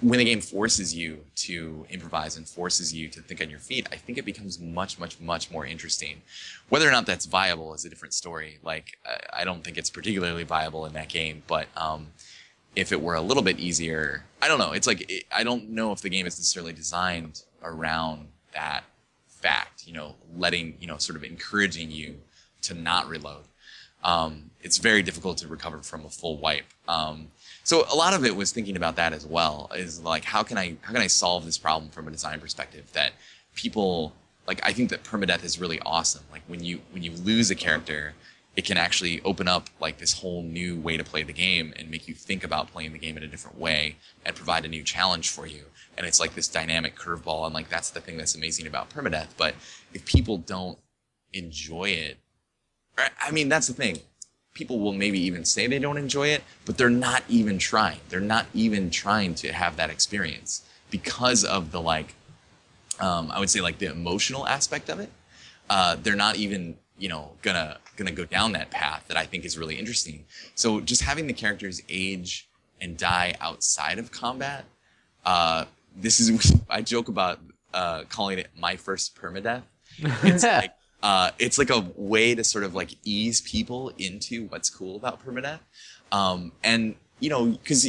when the game forces you to improvise and forces you to think on your feet, I think it becomes much, much, much more interesting. Whether or not that's viable is a different story. Like, I don't think it's particularly viable in that game, but if it were a little bit easier, I don't know. It's like, I don't know if the game is necessarily designed around that fact, letting, sort of encouraging you to not reload. It's very difficult to recover from a full wipe. So a lot of it was thinking about that as well, is like, how can I solve this problem from a design perspective that people, like, I think that permadeath is really awesome. Like, when you lose a character, it can actually open up like this whole new way to play the game and make you think about playing the game in a different way and provide a new challenge for you. And it's like this dynamic curveball, and like, that's the thing that's amazing about permadeath. But if people don't enjoy it, I mean, that's the thing. People will maybe even say they don't enjoy it, but they're not even trying. They're not even trying to have that experience because of the, like, I would say, like, the emotional aspect of it. They're not even, gonna go down that path that I think is really interesting. So just having the characters age and die outside of combat, this is, I joke about calling it my first permadeath. It's like a way to sort of like ease people into what's cool about permadeath. And, because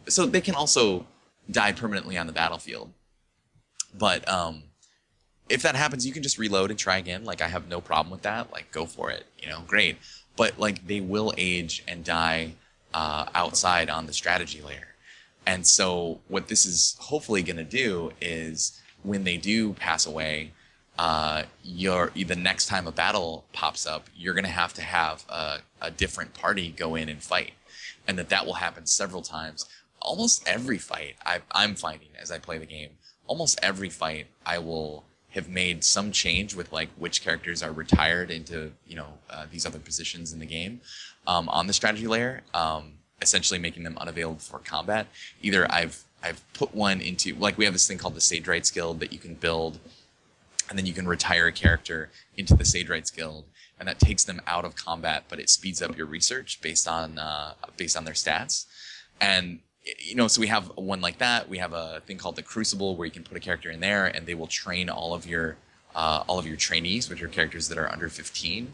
so they can also die permanently on the battlefield. But if that happens, you can just reload and try again. Like, I have no problem with that. Like, go for it, great. But like, they will age and die outside on the strategy layer. And so what this is hopefully going to do is, when they do pass away, the next time a battle pops up, you're going to have a different party go in and fight, and that will happen several times. Almost every fight I'm finding as I play the game, almost every fight I will have made some change with, like, which characters are retired into these other positions in the game on the strategy layer, essentially making them unavailable for combat. Either I've put one into, like, we have this thing called the Sage Rights Guild that you can build, and then you can retire a character into the Sage Rights Guild, and that takes them out of combat, but it speeds up your research based on their stats. And so we have one like that. We have a thing called the Crucible, where you can put a character in there, and they will train all of your trainees, which are characters that are under 15,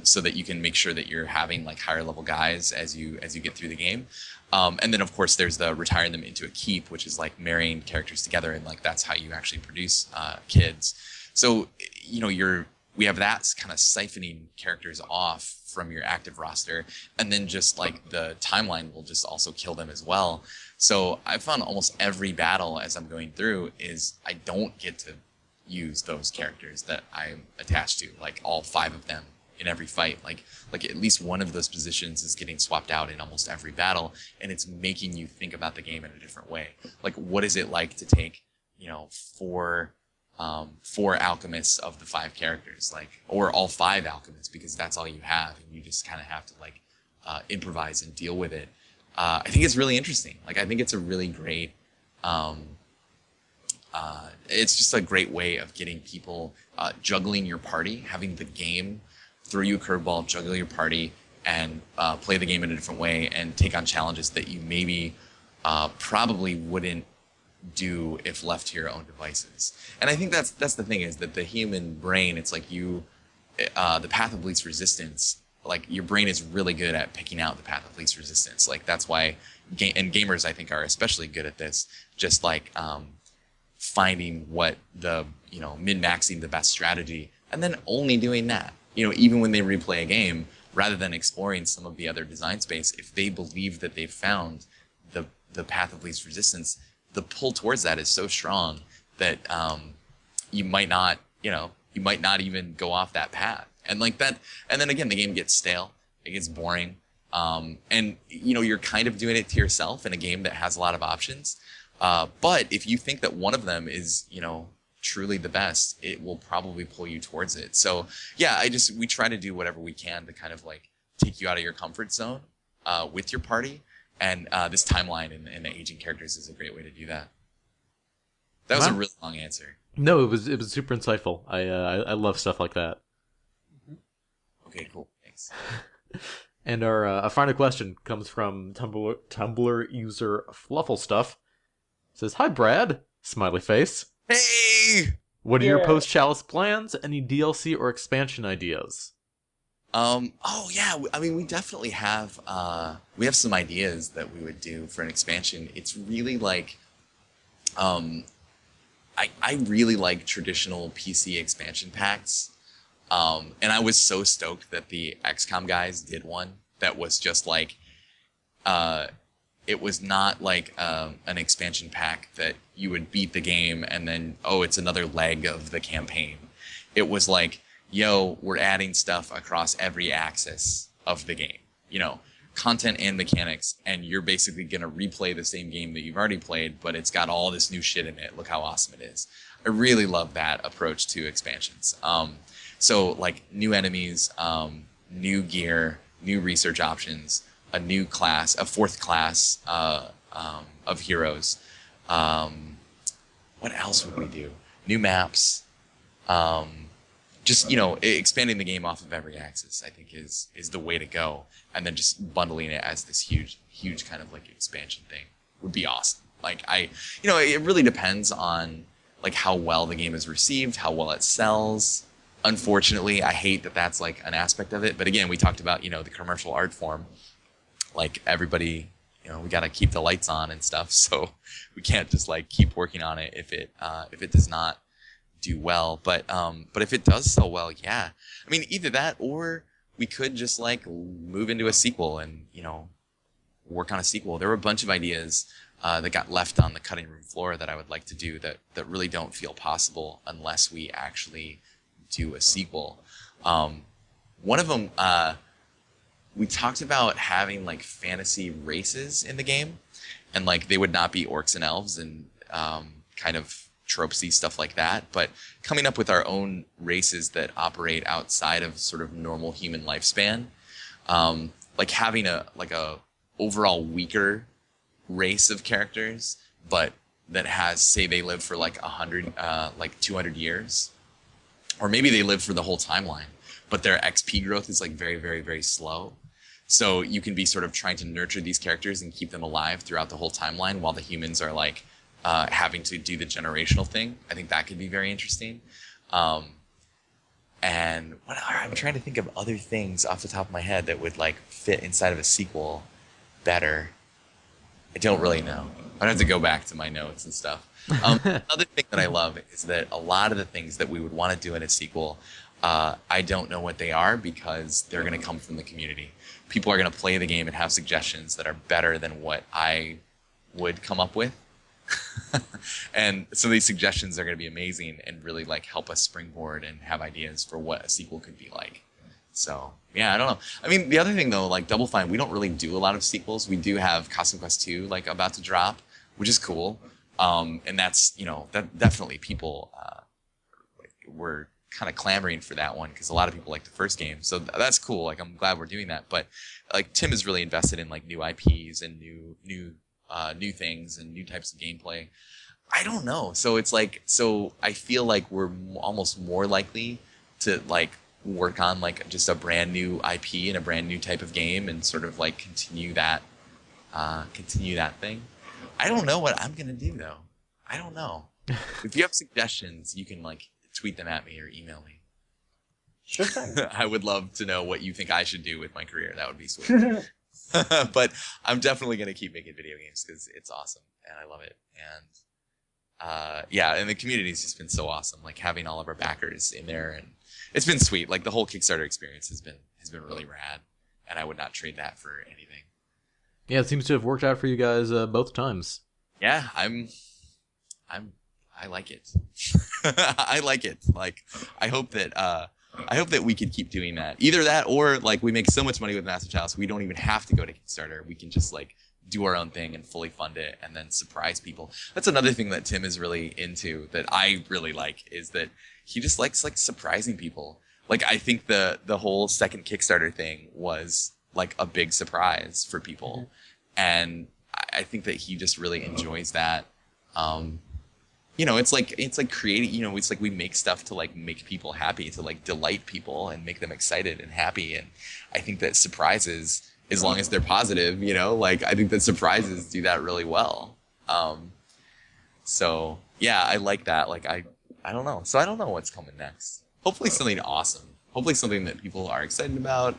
so that you can make sure that you're having, like, higher level guys as you get through the game. And then, of course, there's the retiring them into a keep, which is like marrying characters together, and like, that's how you actually produce kids. So we have that kind of siphoning characters off from your active roster, and then just like the timeline will just also kill them as well. So I found almost every battle as I'm going through is I don't get to use those characters that I'm attached to, like all 5 of them in every fight. Like at least one of those positions is getting swapped out in almost every battle, and it's making you think about the game in a different way. Like, what is it like to take, four alchemists of the 5 characters, like, or all 5 alchemists, because that's all you have, and you just kind of have to, like, improvise and deal with it. I think it's really interesting. Like, I think it's a really great, it's just a great way of getting people juggling your party, having the game throw you a curveball, juggle your party, and play the game in a different way, and take on challenges that you maybe probably wouldn't do if left to your own devices. And I think that's the thing, is that the human brain, it's like the path of least resistance, like, your brain is really good at picking out the path of least resistance. Like, that's why and gamers, I think, are especially good at this, just like finding what min-maxing the best strategy, and then only doing that. Even when they replay a game, rather than exploring some of the other design space, if they believe that they've found the path of least resistance, the pull towards that is so strong that you might not even go off that path. And like that, and then again, the game gets stale, it gets boring, and you're kind of doing it to yourself in a game that has a lot of options. But if you think that one of them is, truly the best, it will probably pull you towards it. So yeah, we try to do whatever we can to kind of like take you out of your comfort zone with your party, and this timeline and the aging characters is a great way to do that. That was a really long answer. No, it was super insightful. I love stuff like that. Okay, cool. Thanks. And our final question comes from Tumblr user Fluffle Stuff. Says, "Hi, Brad." Smiley face. Hey. What are your Yeah. post-Chalice plans? Any DLC or expansion ideas? Oh yeah. I mean, we definitely have. We have some ideas that we would do for an expansion. It's really like, um, I really like traditional PC expansion packs. And I was so stoked that the XCOM guys did one that was just like, uh, it was not like an expansion pack that you would beat the game and then, oh, it's another leg of the campaign. It was like, yo, we're adding stuff across every axis of the game, you know, content and mechanics, and you're basically going to replay the same game that you've already played, but it's got all this new shit in it. Look how awesome it is. I really love that approach to expansions. So like new enemies, new gear, new research options, a new class, a fourth class of heroes. What else would we do? New maps. Just, you know, expanding the game off of every axis, I think is the way to go. And then just bundling it as this huge kind of like expansion thing would be awesome. Like you know, it really depends on like how well the game is received, how well it sells. Unfortunately, I hate that that's like an aspect of it. But again, we talked about, you know, the commercial art form. Like everybody, you know, we got to keep the lights on and stuff. So we can't just like keep working on it if it does not do well. But if it does sell well, yeah. I mean, either that or we could just like move into a sequel and, you know, work on a sequel. There were a bunch of ideas that got left on the cutting room floor that I would like to do that really don't feel possible unless we actually do a sequel. One of them, we talked about having like fantasy races in the game, and like they would not be orcs and elves and kind of tropesy stuff like that, but coming up with our own races that operate outside of sort of normal human lifespan, like having a overall weaker race of characters, but that has, say, they live for like 200 years, or maybe they live for the whole timeline, but their XP growth is like very, very, very slow. So you can be sort of trying to nurture these characters and keep them alive throughout the whole timeline while the humans are like having to do the generational thing. I think that could be very interesting. And what I'm trying to think of other things off the top of my head that would like fit inside of a sequel better. I don't really know. I'd have to go back to my notes and stuff. Another thing that I love is that a lot of the things that we would want to do in a sequel, I don't know what they are because they're going to come from the community. People are going to play the game and have suggestions that are better than what I would come up with. And so these suggestions are going to be amazing and really like help us springboard and have ideas for what a sequel could be like. So yeah, I don't know. I mean, the other thing though, like Double Fine, we don't really do a lot of sequels. We do have Costume Quest 2 like about to drop, which is cool. And that's, you know, that definitely people were kind of clamoring for that one because a lot of people like the first game. So that's cool. Like I'm glad we're doing that. But like Tim is really invested in like new IPs and new things and new types of gameplay. I don't know. So it's like, so I feel like we're almost more likely to like work on like just a brand new IP and a brand new type of game and sort of like continue that thing. I don't know what I'm gonna do though. I don't know. If you have suggestions, you can like tweet them at me or email me. Sure thing. I would love to know what you think I should do with my career. That would be sweet. But I'm definitely gonna keep making video games because it's awesome and I love it. And yeah, and the community's just been so awesome. Like having all of our backers in there, and it's been sweet. Like the whole Kickstarter experience has been really rad, and I would not trade that for anything. Yeah, it seems to have worked out for you guys both times. Yeah, I like it. I like it. Like I hope that we could keep doing that. Either that or like we make so much money with Massive Chalice, we don't even have to go to Kickstarter. We can just like do our own thing and fully fund it and then surprise people. That's another thing that Tim is really into that I really like is that he just likes like surprising people. Like I think the whole second Kickstarter thing was like a big surprise for people. Mm-hmm. And I think that he just really enjoys that. You know, it's like creating, you know, it's like we make stuff to like make people happy, to like delight people and make them excited and happy. And I think that surprises, as long as they're positive, you know, like I think that surprises do that really well. So yeah, I like that. Like I don't know. So I don't know what's coming next. Hopefully something awesome. Hopefully something that people are excited about.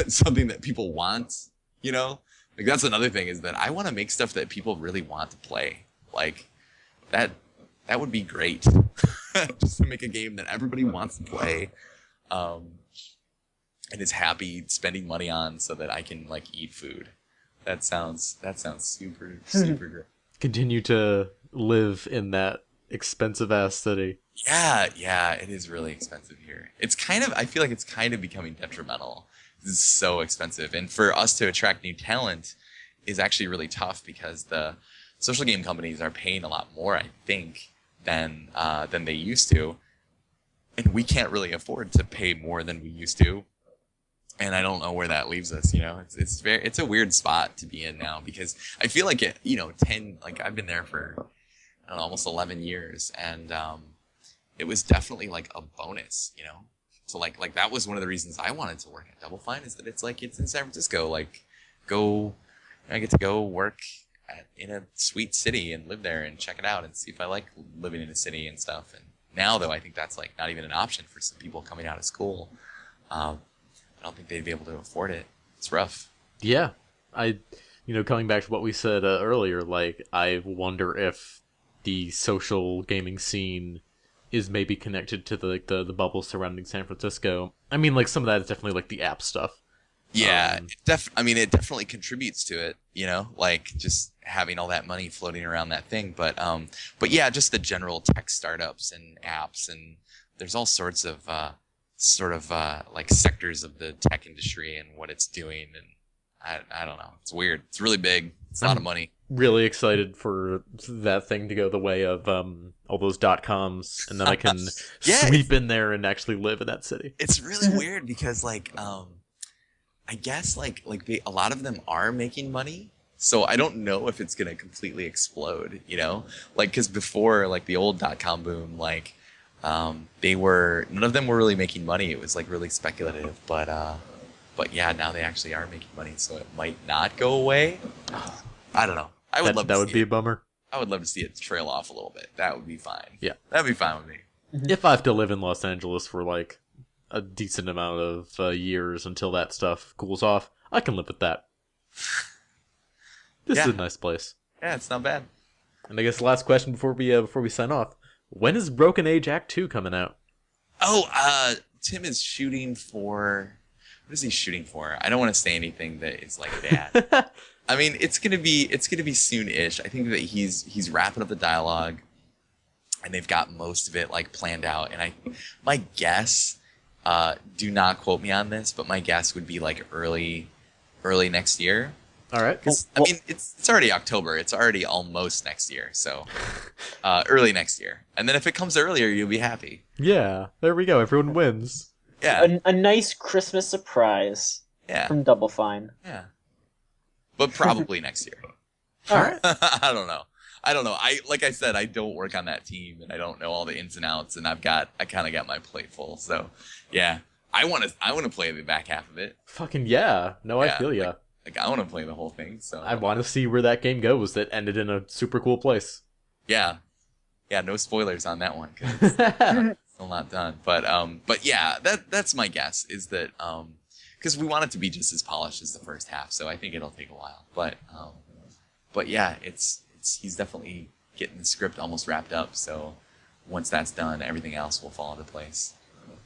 Something that people want. You know, like that's another thing is that I want to make stuff that people really want to play. Like that would be great. Just to make a game that everybody wants to play. And is happy spending money on so that I can like eat food. That sounds super great. Continue to live in that expensive ass city. Yeah, it is really expensive here. It's kind of I feel like it's kind of becoming detrimental. It's so expensive, and for us to attract new talent is actually really tough because the social game companies are paying a lot more, I think, than they used to, and we can't really afford to pay more than we used to. And I don't know where that leaves us, you know. It's a weird spot to be in now because I feel like it, you know, I've been there for I don't know, almost 11 years, and it was definitely like a bonus, you know. So like that was one of the reasons I wanted to work at Double Fine is that it's in San Francisco. Like, I get to go work in a sweet city and live there and check it out and see if I like living in a city and stuff. And now though, I think that's like not even an option for some people coming out of school. I don't think they'd be able to afford it. It's rough. Yeah, coming back to what we said earlier, like I wonder if the social gaming scene is maybe connected to the bubble surrounding San Francisco. I mean, like some of that is definitely like the app stuff. Yeah, it definitely contributes to it, you know, like just having all that money floating around that thing. But yeah, just the general tech startups and apps, and there's all sorts of like sectors of the tech industry and what it's doing, and I don't know. It's weird. It's really big. It's a lot of money. Really excited for that thing to go the way of all those .coms, and then I can sweep in there and actually live in that city. It's really weird because like I guess like a lot of them are making money, so I don't know if it's gonna completely explode, you know, like because before like the old .com boom, like none of them were really making money. It was like really speculative, but yeah, now they actually are making money, so it might not go away. I don't know. That would be a bummer. I would love to see it trail off a little bit. That would be fine. Yeah, that'd be fine with me. If I have to live in Los Angeles for like a decent amount of years until that stuff cools off, I can live with that. This is a nice place. Yeah, it's not bad. And I guess the last question before we sign off: when is Broken Age Act 2 coming out? Oh, Tim is shooting for. What is he shooting for? I don't want to say anything that is like bad. I mean, it's gonna be soon-ish. I think that he's wrapping up the dialogue, and they've got most of it like planned out. And my guess, do not quote me on this, but my guess would be like early next year. All right. I mean, it's already October. It's already almost next year. So, early next year. And then if it comes earlier, you'll be happy. Yeah, there we go. Everyone wins. Yeah. A nice Christmas surprise. Yeah. From Double Fine. Yeah. But probably next year. All right. I don't know. Like I said, I don't work on that team, and I don't know all the ins and outs, and I kind of got my plate full. So, yeah, I want to play the back half of it. Fucking yeah. No, I feel ya. Like I want to play the whole thing. So I want to see where that game goes. That ended in a super cool place. Yeah. No spoilers on that one because it's still not done. But yeah, that's my guess is that because we want it to be just as polished as the first half, so I think it'll take a while. But yeah, he's definitely getting the script almost wrapped up. So once that's done, everything else will fall into place.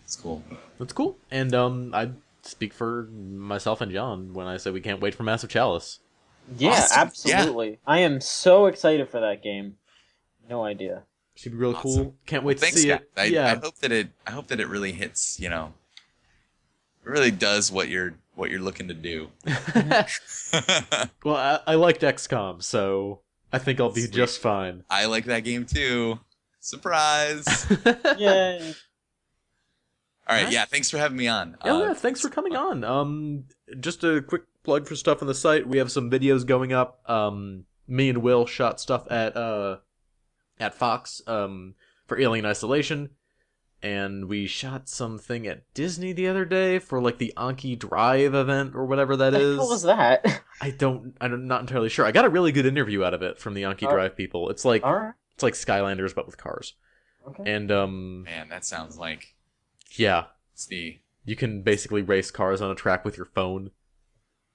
It's cool. That's cool. And I speak for myself and John when I say we can't wait for Massive Chalice. Yeah, Awesome. absolutely. Yeah. I am so excited for that game. No idea. Should be really cool. Can't wait to Thanks, see guys. it. I hope that it really hits. You know, it really does what you're looking to do. Well, I liked XCOM, so I think I'll be just fine. I like that game too. Surprise! Yay! All right, yeah. Thanks for having me on. Yeah, thanks for coming on. Just a quick plug for stuff on the site. We have some videos going up. Me and Will shot stuff at Fox for Alien Isolation, and we shot something at Disney the other day for like the Anki Drive event or whatever that is. What was that? I'm not entirely sure. I got a really good interview out of it from the Yankee All right. Drive people. It's like All right. Skylanders but with cars. Okay. And Man, that sounds like yeah, it's the you can basically race cars on a track with your phone.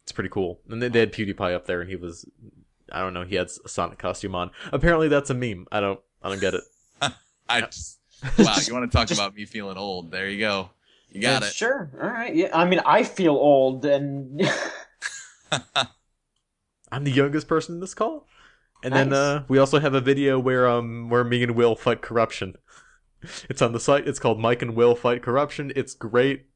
It's pretty cool. And they had PewDiePie up there, and he was, I don't know, he had a Sonic costume on. Apparently, that's a meme. I don't get it. I just wow. You want to talk about me feeling old? There you go. You got it. Sure. All right. Yeah. I mean, I feel old, and I'm the youngest person in this call. And Nice. then we also have a video where me and Will fight corruption. It's on the site. It's called Mike and Will Fight Corruption. It's great.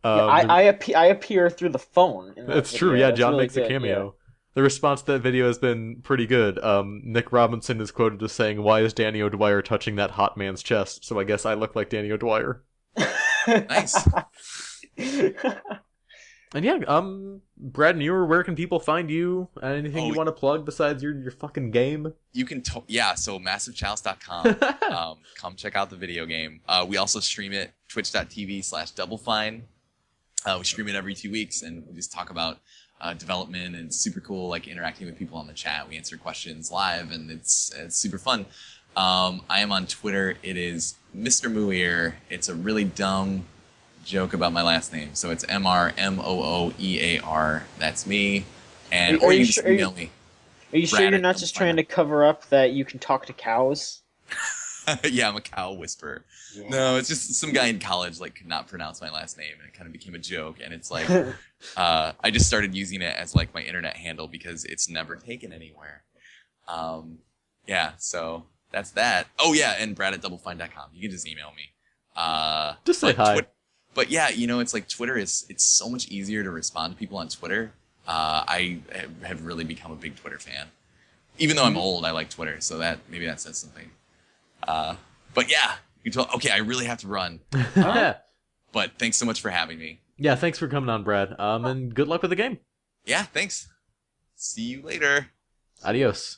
yeah, I appear through the phone. In that It's true. video. Yeah, That's John really makes a good, cameo. The response to that video has been pretty good. Nick Robinson is quoted as saying, "Why is Danny O'Dwyer touching that hot man's chest?" So I guess I look like Danny O'Dwyer. Yeah. Nice. And yeah, Brad Muir, where can people find you? Anything you Oh, want to plug besides your fucking game? You can so massivechalice.com. Come check out the video game. We also stream it twitch.tv/doublefine. We stream it every 2 weeks, and we just talk about development, and it's super cool, like interacting with people on the chat. We answer questions live, and it's super fun. I am on Twitter. It is Mr. Muir. It's a really dumb joke about my last name, so it's MrMooear. That's me. And or you can just email me. Are you sure you're not just trying to cover up that you can talk to cows? Yeah, I'm a cow whisperer. Yeah. No, it's just some guy in college like could not pronounce my last name, and it kind of became a joke. And it's like, I just started using it as like my internet handle because it's never taken anywhere. Yeah, so that's that. Oh yeah, and Brad@doublefine.com. You can just email me. Just say hi. But yeah, it's like it's so much easier to respond to people on Twitter. I have really become a big Twitter fan. Even though I'm old, I like Twitter, so maybe that says something. But yeah, okay, I really have to run. But thanks so much for having me. Yeah, thanks for coming on, Brad. And good luck with the game. Yeah, thanks. See you later. Adios.